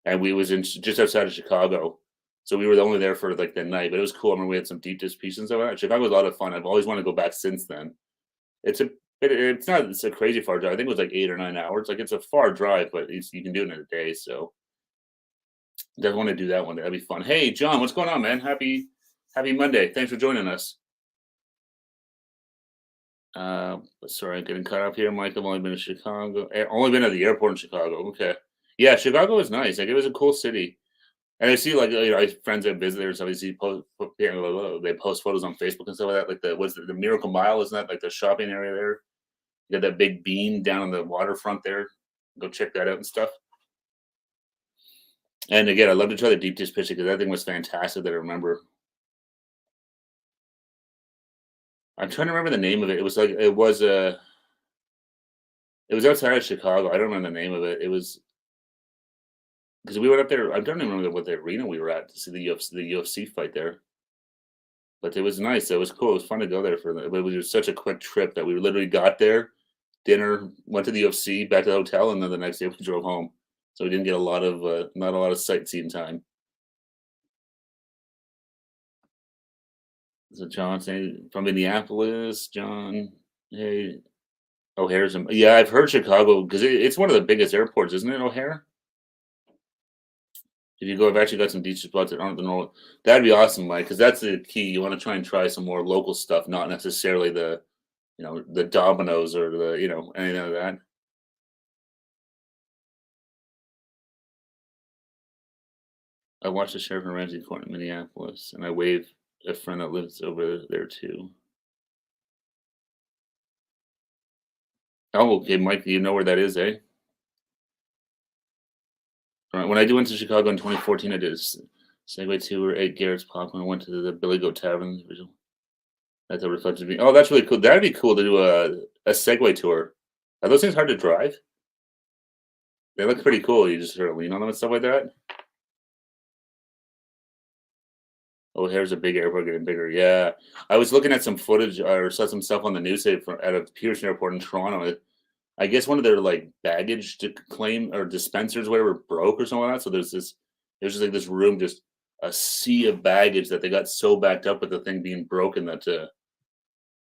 and we was in just outside of Chicago, so we were only there for like the night. But it was cool. I remember we had some deep dish pieces and stuff like that. Chicago was a lot of fun. I've always wanted to go back since then. It's a crazy far drive. I think it was like 8 or 9 hours. Like it's a far drive, but you can do it in a day. So definitely want to do that one day. That'd be fun. Hey, John, what's going on, man? Happy Monday. Thanks for joining us. Sorry, I'm getting cut off here, Mike. I've only been to Chicago. Only been at the airport in Chicago. Okay. Yeah, Chicago was nice. Like it was a cool city. And I see like I have friends that visit there and stuff. They post photos on Facebook and stuff like that. Like the Miracle Mile, isn't that like the shopping area there? You got that big bean down on the waterfront there. Go check that out and stuff. And again, I'd love to try the deep dish pizza because that thing was fantastic that I remember. I'm trying to remember the name of it. It was outside of Chicago. I don't remember the name of it. It was because we went up there. I don't even remember what the arena we were at to see the UFC fight there. But it was nice. It was cool. It was fun to go there but it was such a quick trip that we literally got there, dinner, went to the UFC, back to the hotel, and then the next day we drove home. So we didn't get not a lot of sightseeing time. So John saying from Minneapolis, John, hey, O'Hare's. Yeah, I've heard Chicago because it's one of the biggest airports, isn't it, O'Hare? If you go, I've actually got some decent spots that aren't the normal. That'd be awesome, Mike, because that's the key. You want to try and try some more local stuff, not necessarily the Domino's or anything like that. I watched the Sheriff and Ramsey court in Minneapolis, and I waved a friend that lives over there too. Oh, okay, Mike, you know where that is, eh? All right, when I went to Chicago in 2014, I did a Segway tour, ate Garrett's popcorn, went to the Billy Goat Tavern. That's a reflected me. Oh, that's really cool. That'd be cool to do a Segway tour. Are those things hard to drive? They look pretty cool. You just sort of lean on them and stuff like that. Oh, here's a big airport getting bigger. Yeah, I was looking at some footage or saw some stuff on the news today out of Pearson Airport in Toronto. I guess one of their like baggage to claim or dispensers, whatever, broke or something like that. So there's just like this room, just a sea of baggage that they got so backed up with the thing being broken that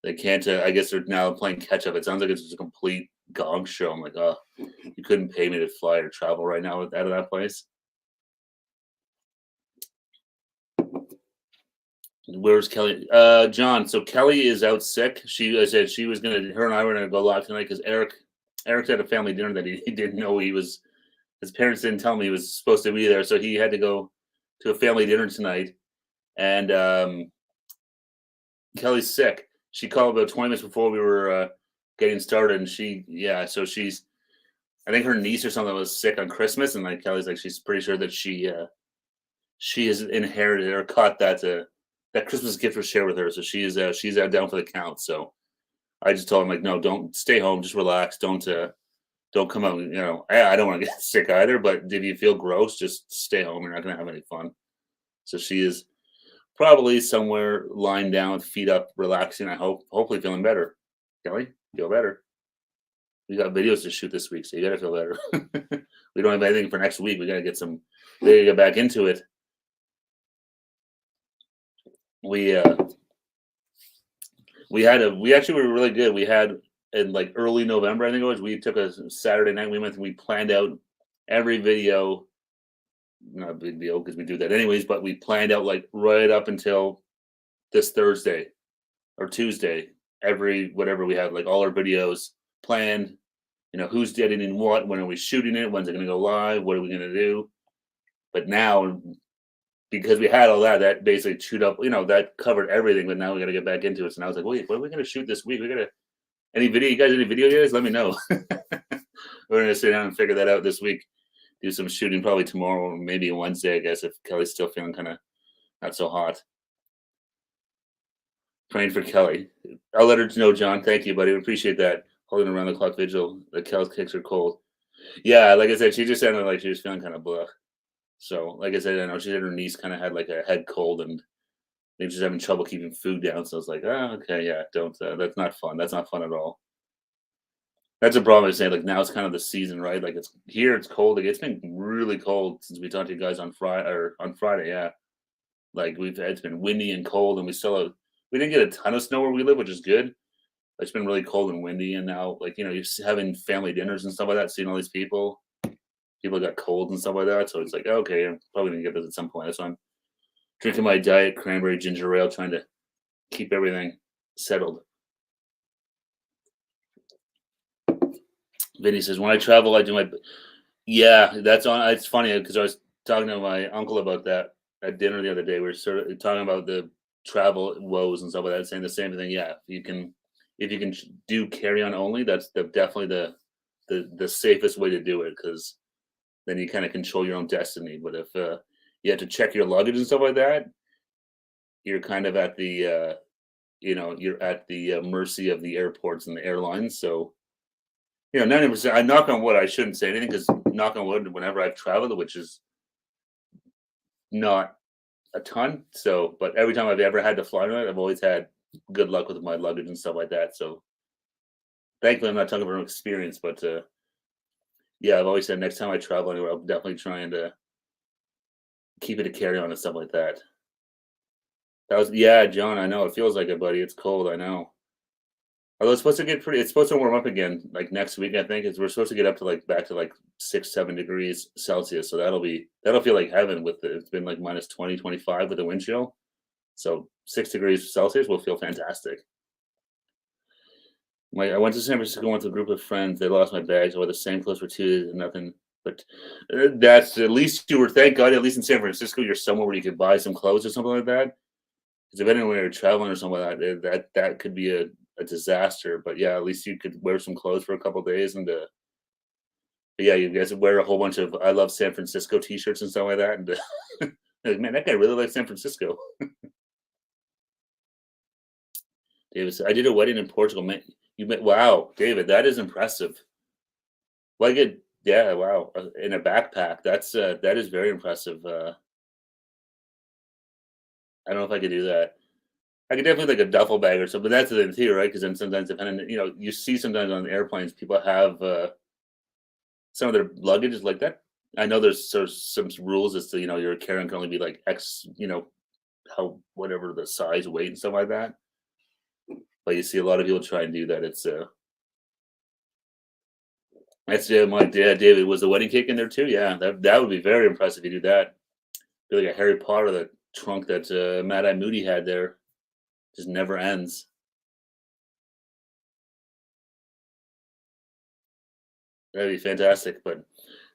they can't. I guess they're now playing catch up. It sounds like it's just a complete gong show. I'm like, oh, you couldn't pay me to fly or travel right now out of that place. Where's Kelly? John. So Kelly is out sick. I said she was her and I were gonna go live tonight because Eric had a family dinner that he didn't know his parents didn't tell him he was supposed to be there, so he had to go to a family dinner tonight. And Kelly's sick. She called about 20 minutes before we were getting started, and so she's, I think her niece or something was sick on Christmas, and like Kelly's like she's pretty sure that she has inherited or caught that Christmas gift was shared with her, so she's out down for the count. So I just told him like, no, don't stay home, just relax, don't come out. I don't want to get sick either, but if you feel gross, just stay home. You're not going to have any fun. So she is probably somewhere lying down, feet up, relaxing. Hopefully feeling better. Kelly, feel better. We got videos to shoot this week, so you got to feel better. We don't have anything for next week. We got to get back into it. We actually were really good. We had in like early November, I think it was, we took a Saturday night. We went and we planned out every video. Not a big deal because we do that anyways, but we planned out like right up until this Thursday or Tuesday, whatever we had, like all our videos planned, who's editing what, when are we shooting it, when's it going to go live, what are we going to do. But now, because we had all that basically chewed up, that covered everything, but now we got to get back into it. So now I was like, wait, what are we going to shoot this week? Any video guys? Let me know. We're going to sit down and figure that out this week. Do some shooting probably tomorrow or maybe Wednesday, I guess, if Kelly's still feeling kind of not so hot. Praying for Kelly. I'll let her know, John. Thank you, buddy. We appreciate that. Holding around the clock vigil. The Kel's kicks are cold. Yeah, like I said, she just sounded like she was feeling kind of blah. So, like I said, I know she said her niece kind of had like a head cold and they're just having trouble keeping food down. So I was like, oh, okay, yeah, don't. That's not fun. That's not fun at all. That's a problem. I say, like now it's kind of the season, right? Like it's cold. Like it's been really cold since we talked to you guys on Friday. Yeah, like it's been windy and cold, and we didn't get a ton of snow where we live, which is good. It's been really cold and windy, and now like you're having family dinners and stuff like that, seeing all these people got colds and stuff like that. So it's like, okay, I'm probably gonna get this at some point. That's why I'm drinking my diet cranberry ginger ale, trying to keep everything settled. Vinny says, when I travel, I do my. Yeah, that's on. It's funny because I was talking to my uncle about that at dinner the other day. We were sort of talking about the travel woes and stuff like that, saying the same thing. Yeah, if you can do carry on only, that's definitely the safest way to do it, because then you kind of control your own destiny. But if you have to check your luggage and stuff like that, you're kind of at the you're at the mercy of the airports and the airlines. So 90%. I knock on wood. I shouldn't say anything because knock on wood. Whenever I've traveled, which is not a ton, but every time I've ever had to fly on it, I've always had good luck with my luggage and stuff like that. So thankfully, I'm not talking from experience, but yeah, I've always said next time I travel anywhere, I'm definitely trying to keep it a carry on and stuff like that. John. I know it feels like it, buddy. It's cold. I know. Although it's supposed to warm up again like next week, I think. Is we're supposed to get up to like back to like 6, 7 degrees Celsius. So that'll feel like heaven with it's been like minus 20, 25 with the wind chill. So 6 degrees Celsius will feel fantastic. I went to San Francisco with a group of friends. They lost my bags. I wore the same clothes for 2 days and nothing. But that's at least you were. Thank God, at least in San Francisco, you're somewhere where you could buy some clothes or something like that. Because if anyone you're traveling or something like that, that could be a disaster. But yeah, at least you could wear some clothes for a couple of days and but yeah, you guys wear a whole bunch of "I love San Francisco" T-shirts and stuff like that. And like, man, that guy really likes San Francisco. David said, "I did a wedding in Portugal. Man, you met wow, David, that is impressive. Like it, yeah, wow, in a backpack. That is very impressive. I don't know if I could do that. I could definitely like a duffel bag or something. But that's the thing too, right? Because then sometimes, depending, you see sometimes on airplanes, people have some of their luggage is like that. I know there's sort of some rules as to your carry-on can only be like X, how whatever the size, weight, and stuff like that. But you see a lot of people try and do that. That's my dad, David. Was the wedding cake in there too? Yeah, that would be very impressive if you do that. Be like a Harry Potter, the trunk that Mad Eye Moody had there just never ends. That'd be fantastic. But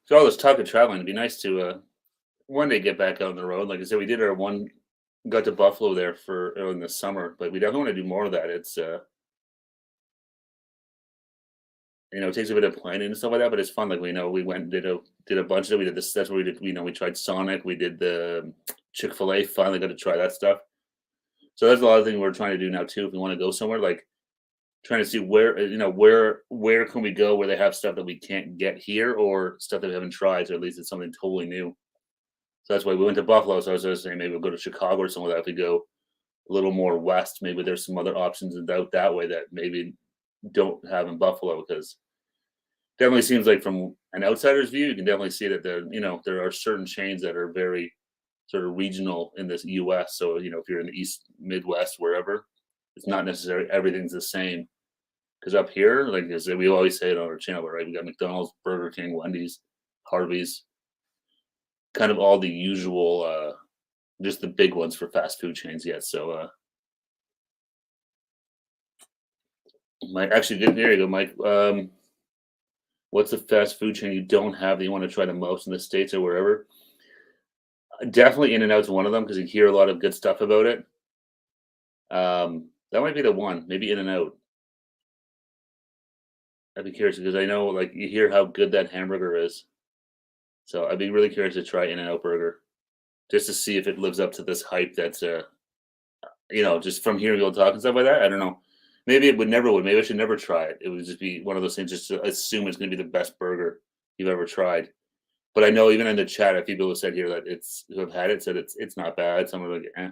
for all this talk of traveling, it'd be nice to one day get back out on the road. Like I said, we did our one got to Buffalo there for in the summer, but we definitely want to do more of that. It's it takes a bit of planning and stuff like that, but it's fun. Like we went and did a bunch of it. We did this. That's what we did. We tried Sonic. We did the Chick-fil-A. Finally got to try that stuff. So there's a lot of things we're trying to do now too. If we want to go somewhere, like trying to see where where can we go where they have stuff that we can't get here or stuff that we haven't tried, so at least it's something totally new. So that's why we went to Buffalo. So I was just saying maybe we'll go to Chicago or somewhere that if we go a little more west, maybe there's some other options out that way that maybe don't have in Buffalo because definitely seems like from an outsider's view, you can definitely see that there are certain chains that are very sort of regional in this U.S. So if you're in the East Midwest, wherever, it's not necessarily everything's the same. Because up here, like I said, we always say it on our channel, right? We got McDonald's, Burger King, Wendy's, Harvey's, kind of all the usual, just the big ones for fast food chains yet. So, Mike, actually, good. There you go, Mike. What's the fast food chain you don't have that you want to try the most in the States or wherever? Definitely In-N-Out's one of them because you hear a lot of good stuff about it. That might be the one. Maybe In-N-Out. I'd be curious because I know, like, you hear how good that hamburger is. So I'd be really curious to try In-N-Out Burger just to see if it lives up to this hype that's, just from hearing people talk and stuff like that. I don't know. Maybe it would. Maybe I should never try it. It would just be one of those things just to assume it's going to be the best burger you've ever tried. But I know even in the chat, a few people have said here that who have had it said it's not bad. Some are like, eh.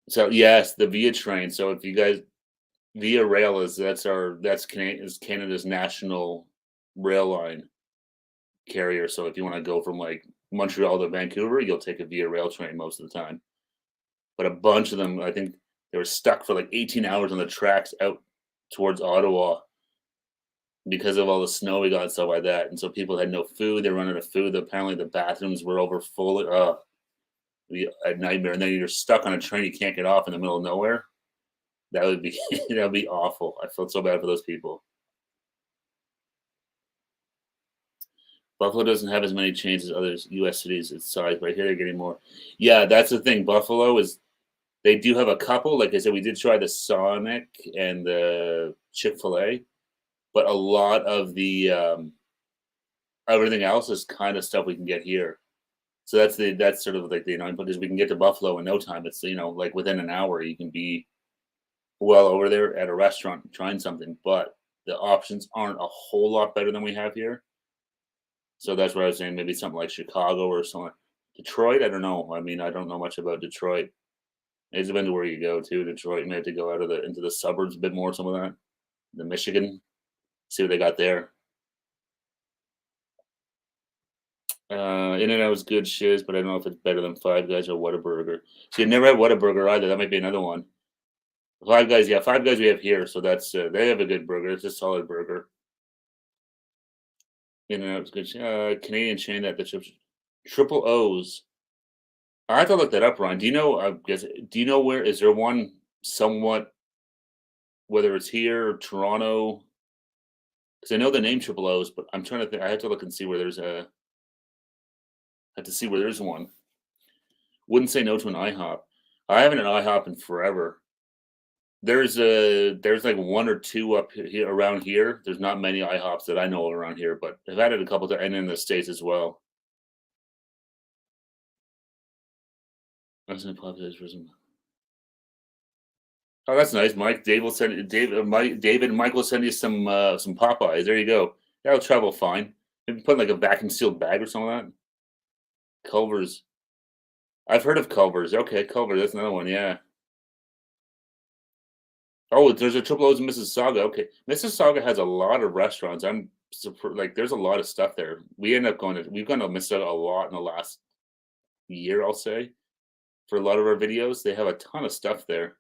So yes, the Via train. So if you guys Via Rail that's Canada's national rail line carrier. So if you want to go from like Montreal to Vancouver, you'll take a Via Rail train most of the time. But a bunch of them, I think they were stuck for like 18 hours on the tracks out towards Ottawa because of all the snow we got and stuff like that. And so people had no food. They were running out of food. Apparently the bathrooms were over full. Be a nightmare. And then you're stuck on a train you can't get off in the middle of nowhere. That would be that would be awful. I felt so bad for those people. Buffalo doesn't have as many chains as other U.S. cities its size, but here they're getting more. Yeah, that's the thing. Buffalo they do have a couple. Like I said, we did try the Sonic and the Chick-fil-A, but a lot of the everything else is kind of stuff we can get here. So that's sort of like the annoying part is we can get to Buffalo in no time. It's like within an hour you can be well over there at a restaurant trying something, but the options aren't a whole lot better than we have here. So that's where I was saying maybe something like Chicago or something. Detroit, I don't know. I mean, I don't know much about Detroit. It depends where you go to. Detroit, you may have to go into the suburbs a bit more, some of that. The Michigan, see what they got there. In-N-Out was good shiz, but I don't know if it's better than Five Guys or Whataburger. So you never had Whataburger either. That might be another one. Five Guys, yeah, Five Guys we have here, so that's they have a good burger. It's a solid burger. You know, it's good. Canadian chain that the chips, Triple O's. I have to look that up, Ron. Do you know? Do you know where is there one somewhat, whether it's here or Toronto? Because I know the name Triple O's, but I'm trying to think. I have to look and see where there's a. I have to see where there's one. Wouldn't say no to an IHOP. I haven't an IHOP in forever. There's like one or two up here around here. There's not many IHOPs that I know around here, but I've had it a couple times, and in the States as well. That's in popular prison. Oh, that's nice, Mike. Dave will send David and Mike will send you some Popeyes. There you go. That'll travel fine. Maybe put in like a vacuum sealed bag or something like that. Culver's. I've heard of Culver's. Okay, Culver's. That's another one. Yeah. Oh, there's a Triple O's in Mississauga. Okay, Mississauga has a lot of restaurants. I'm like, there's a lot of stuff there. We've gone to Mississauga a lot in the last year, I'll say. For a lot of our videos, they have a ton of stuff there,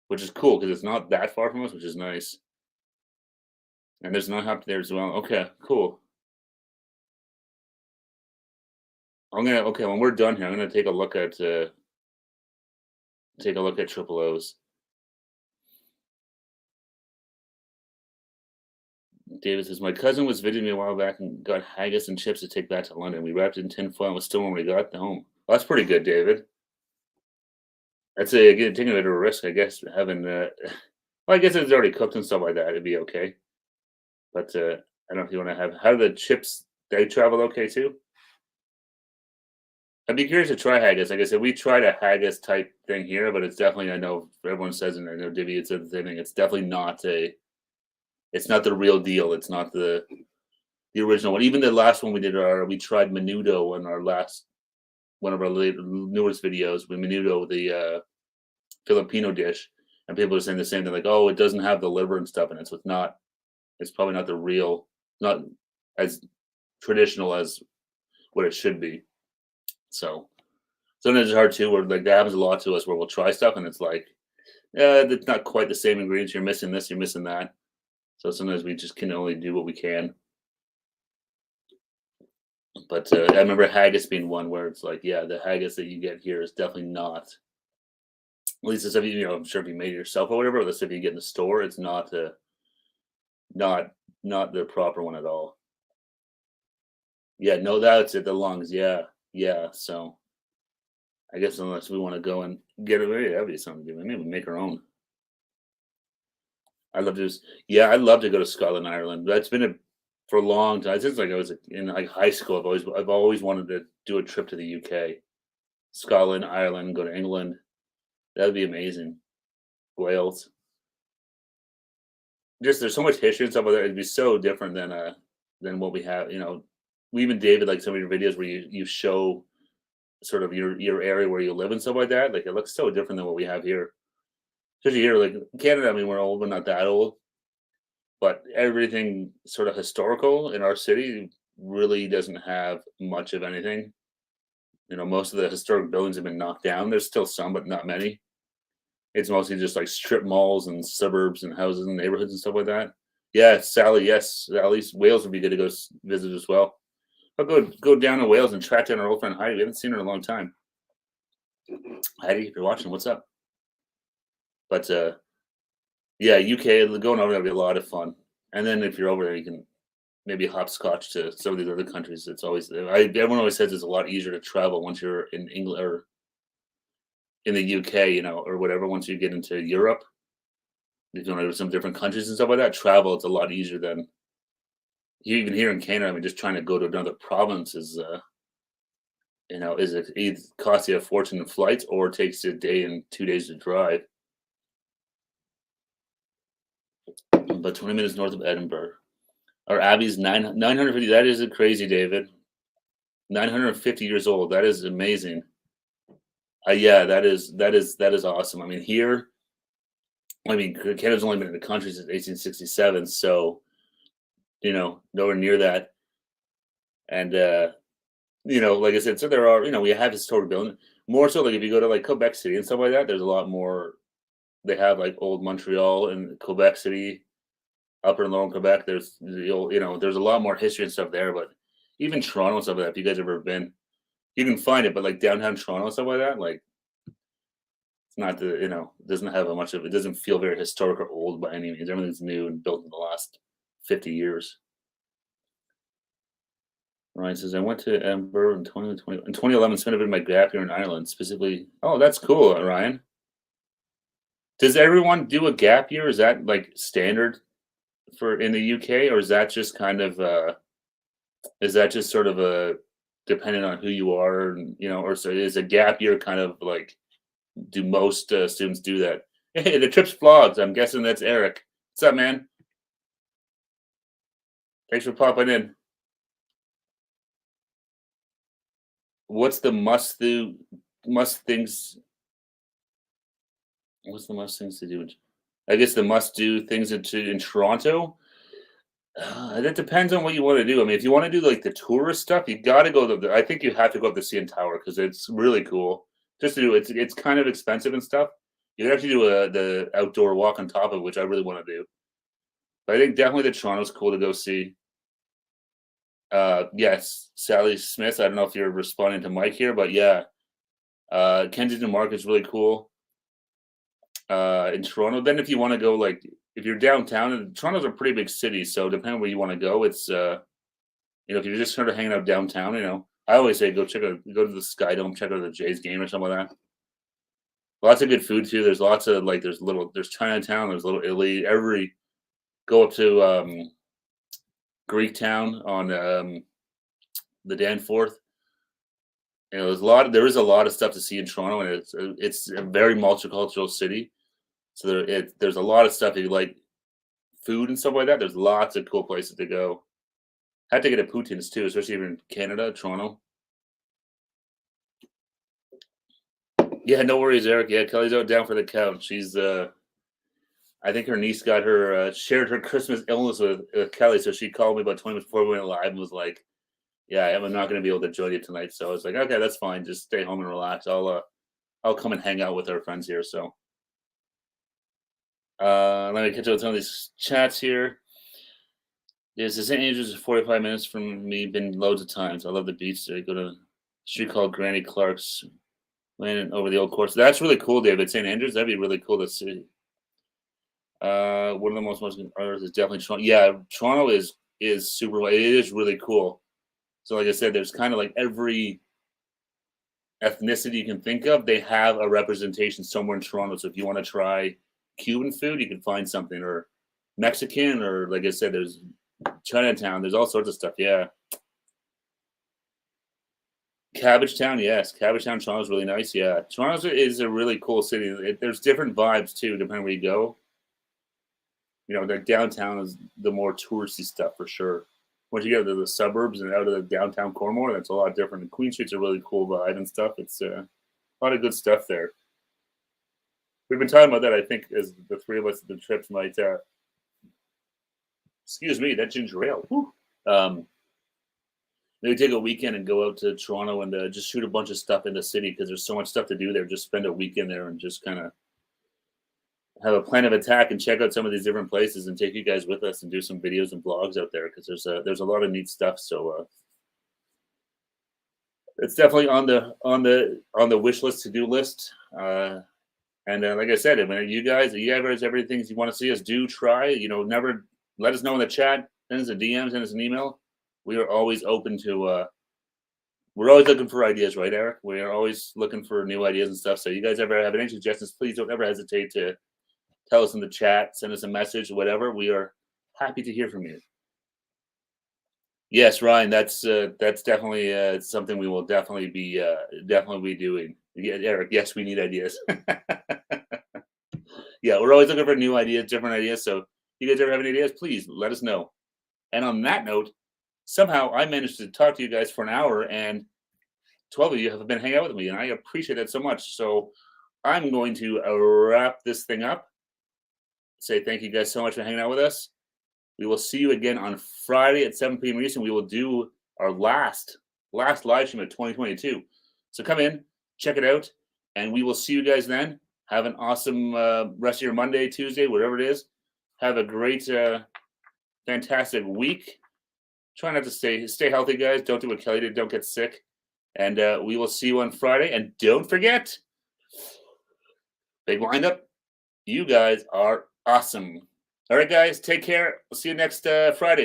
which is cool because it's not that far from us, which is nice. And there's an IHOP there as well. Okay, cool. Okay, when we're done here, I'm gonna take a look at Triple O's. David says, my cousin was visiting me a while back and got haggis and chips to take back to London. We wrapped it in tinfoil and was still when we got home. Well, that's pretty good, David. That's again taking a bit of a risk, I guess, having well, I guess it's already cooked and stuff like that. It'd be okay. But I don't know if you want to have how the chips, they travel okay too. I'd be curious to try haggis. Like I said, we tried a haggis type thing here, but it's definitely, I know everyone says, and I know Divvy had said the same thing. It's definitely not it's not the real deal. It's not the original one. Even the last one we tried menudo on our last one of our newest videos with menudo, the Filipino dish, and people are saying the same thing, like, oh, it doesn't have the liver and stuff in it, so it's not. It's probably not the real, not as traditional as what it should be. So sometimes it's hard too, where like that happens a lot to us, where we'll try stuff and it's like, yeah, it's not quite the same ingredients. You're missing this, you're missing that. So sometimes we just can only do what we can. But I remember haggis being one where it's like, yeah, the haggis that you get here is definitely not. At least it's if I'm sure if you made it yourself or whatever. Or the stuff you get in the store, it's not not the proper one at all. Yeah, no, that's it. The lungs, yeah. So I guess unless we want to go and get it, maybe that'd be something to do. Maybe we make our own. I'd love to go to Scotland, Ireland. That's been for a long time since like I was in like high school. I've always wanted to do a trip to the UK, Scotland, Ireland, go to England. That'd be amazing. Wales. Just there's so much history and stuff like that. It'd be so different than what we have. We even David, like some of your videos where you show sort of your area where you live and stuff like that. Like it looks so different than what we have here. Especially here, like Canada. I mean, we're old, but not that old. But everything sort of historical in our city really doesn't have much of anything. Most of the historic buildings have been knocked down. There's still some, but not many. It's mostly just like strip malls and suburbs and houses and neighborhoods and stuff like that. Yeah, Sally. Yes, at least Wales would be good to go visit as well. I'll go down to Wales and track down our old friend Heidi. We haven't seen her in a long time. Heidi, if you're watching, what's up? But yeah, UK going over there would be a lot of fun. And then if you're over there, you can maybe hopscotch to some of these other countries. It's always everyone always says it's a lot easier to travel once you're in England or in the UK, or whatever. Once you get into Europe, if you want to go to some different countries and stuff like that, travel it's a lot easier than even here in Canada. I mean, just trying to go to another province is it either costs you a fortune in flights or it takes you a day and 2 days to drive. But 20 minutes north of Edinburgh. Our Abbey's 950. That is crazy, David. 950 years old. That is amazing. Yeah, that is awesome. I mean, Canada's only been in the country since 1867, so nowhere near that. And like I said, so there are we have historic buildings. More so, like if you go to like Quebec City and stuff like that, there's a lot more they have like old Montreal and Quebec City, Upper and Lower Quebec. There's there's a lot more history and stuff there. But even Toronto and stuff like that. If you guys have ever been, you can find it. But like downtown Toronto and stuff like that, like it's not doesn't have a much of it. Doesn't feel very historic or old by any means. Everything's new and built in the last 50 years. Ryan says, I went to Edinburgh in 2011, spent a bit of my gap year in Ireland, specifically. Oh, that's cool, Ryan. Does everyone do a gap year? Is that like standard for in the UK, or is that just kind of sort of a dependent on who you are, and or so is a gap year kind of like, do most students do that? Hey, the Trips vlogs. I'm guessing that's Eric. What's up, man? Thanks for popping in. What's the must things? What's the must things to do? I guess the must do things in Toronto. That depends on what you want to do. I mean, if you want to do like the tourist stuff, you got to go. I think you have to go up the CN Tower because it's really cool. Just to do it's kind of expensive and stuff. You can actually do the outdoor walk on top of it, which I really want to do. But I think definitely the Toronto's cool to go see. Yes, Sally Smith. I don't know if you're responding to Mike here, but yeah, Kensington Market's really cool. In Toronto, then if you want to go, like if you're downtown, and Toronto's a pretty big city, so depending where you want to go, it's if you're just sort of hanging out downtown, I always say go to the Sky Dome, check out the Jays game or something like that. Lots of good food too. There's lots of like there's Chinatown, there's Little Italy. Go up to Greektown on the Danforth. There is a lot of stuff to see in Toronto, and it's a very multicultural city. So there's a lot of stuff if you like food and stuff like that. There's lots of cool places to go. Had to get a poutines too, especially even in Canada, Toronto. Yeah, no worries, Eric. Yeah, Kelly's out down for the couch. She's I think her niece got her shared her Christmas illness with Kelly, so she called me about 20 minutes before we went live and was like, "Yeah, I'm not going to be able to join you tonight." So I was like, "Okay, that's fine. Just stay home and relax. I'll come and hang out with our friends here." So let me catch up with some of these chats here. Yes, the St. Andrews is 45 minutes from me. Been loads of times. I love the beach there. Go to a street called Granny Clark's, landing over the old course. That's really cool, David. St. Andrews, that'd be really cool to see. One of the most artists is definitely Toronto. Yeah, Toronto is super. It is really cool. So, like I said, there's kind of like every ethnicity you can think of. They have a representation somewhere in Toronto. So if you want to try Cuban food, you can find something, or Mexican, or like I said, there's Chinatown. There's all sorts of stuff. Yeah. Cabbagetown, yes. Cabbagetown, Toronto's really nice. Yeah. Toronto is a really cool city. There's different vibes too, depending where you go. The downtown is the more touristy stuff for sure. Once you get to the suburbs and out of the downtown core more, that's a lot different. The Queen Street's a really cool vibe and stuff. It's a lot of good stuff there. We've been talking about that, I think, as the three of us at the trips might excuse me, that ginger ale. Maybe take a weekend and go out to Toronto and just shoot a bunch of stuff in the city because there's so much stuff to do there. Just spend a weekend there and just kind of have a plan of attack and check out some of these different places and take you guys with us and do some videos and vlogs out there because there's a lot of neat stuff. So it's definitely on the wish list, to-do list. And like I said, I mean, you guys everything you want to see us do, try. Never let us know in the chat. Send us a DM, send us an email. We are always open to. We're always looking for ideas, right, Eric? We are always looking for new ideas and stuff. So you guys ever have any suggestions, please don't ever hesitate to tell us in the chat, send us a message, whatever. We are happy to hear from you. Yes, Ryan, that's definitely something we will definitely be doing. Yeah, Eric, yes, we need ideas. Yeah, we're always looking for new ideas, different ideas. So if you guys ever have any ideas, please let us know. And on that note, somehow I managed to talk to you guys for an hour, and 12 of you have been hanging out with me, and I appreciate that so much. So I'm going to wrap this thing up. Say thank you guys so much for hanging out with us. We will see you again on Friday at 7 p.m. Eastern. We will do our last live stream of 2022. So come in, check it out, and we will see you guys then. Have an awesome rest of your Monday, Tuesday, whatever it is. Have a great, fantastic week. Try not to stay healthy, guys. Don't do what Kelly did. Don't get sick. And we will see you on Friday. And don't forget, big windup, you guys are awesome. All right, guys, take care. We'll see you next Friday.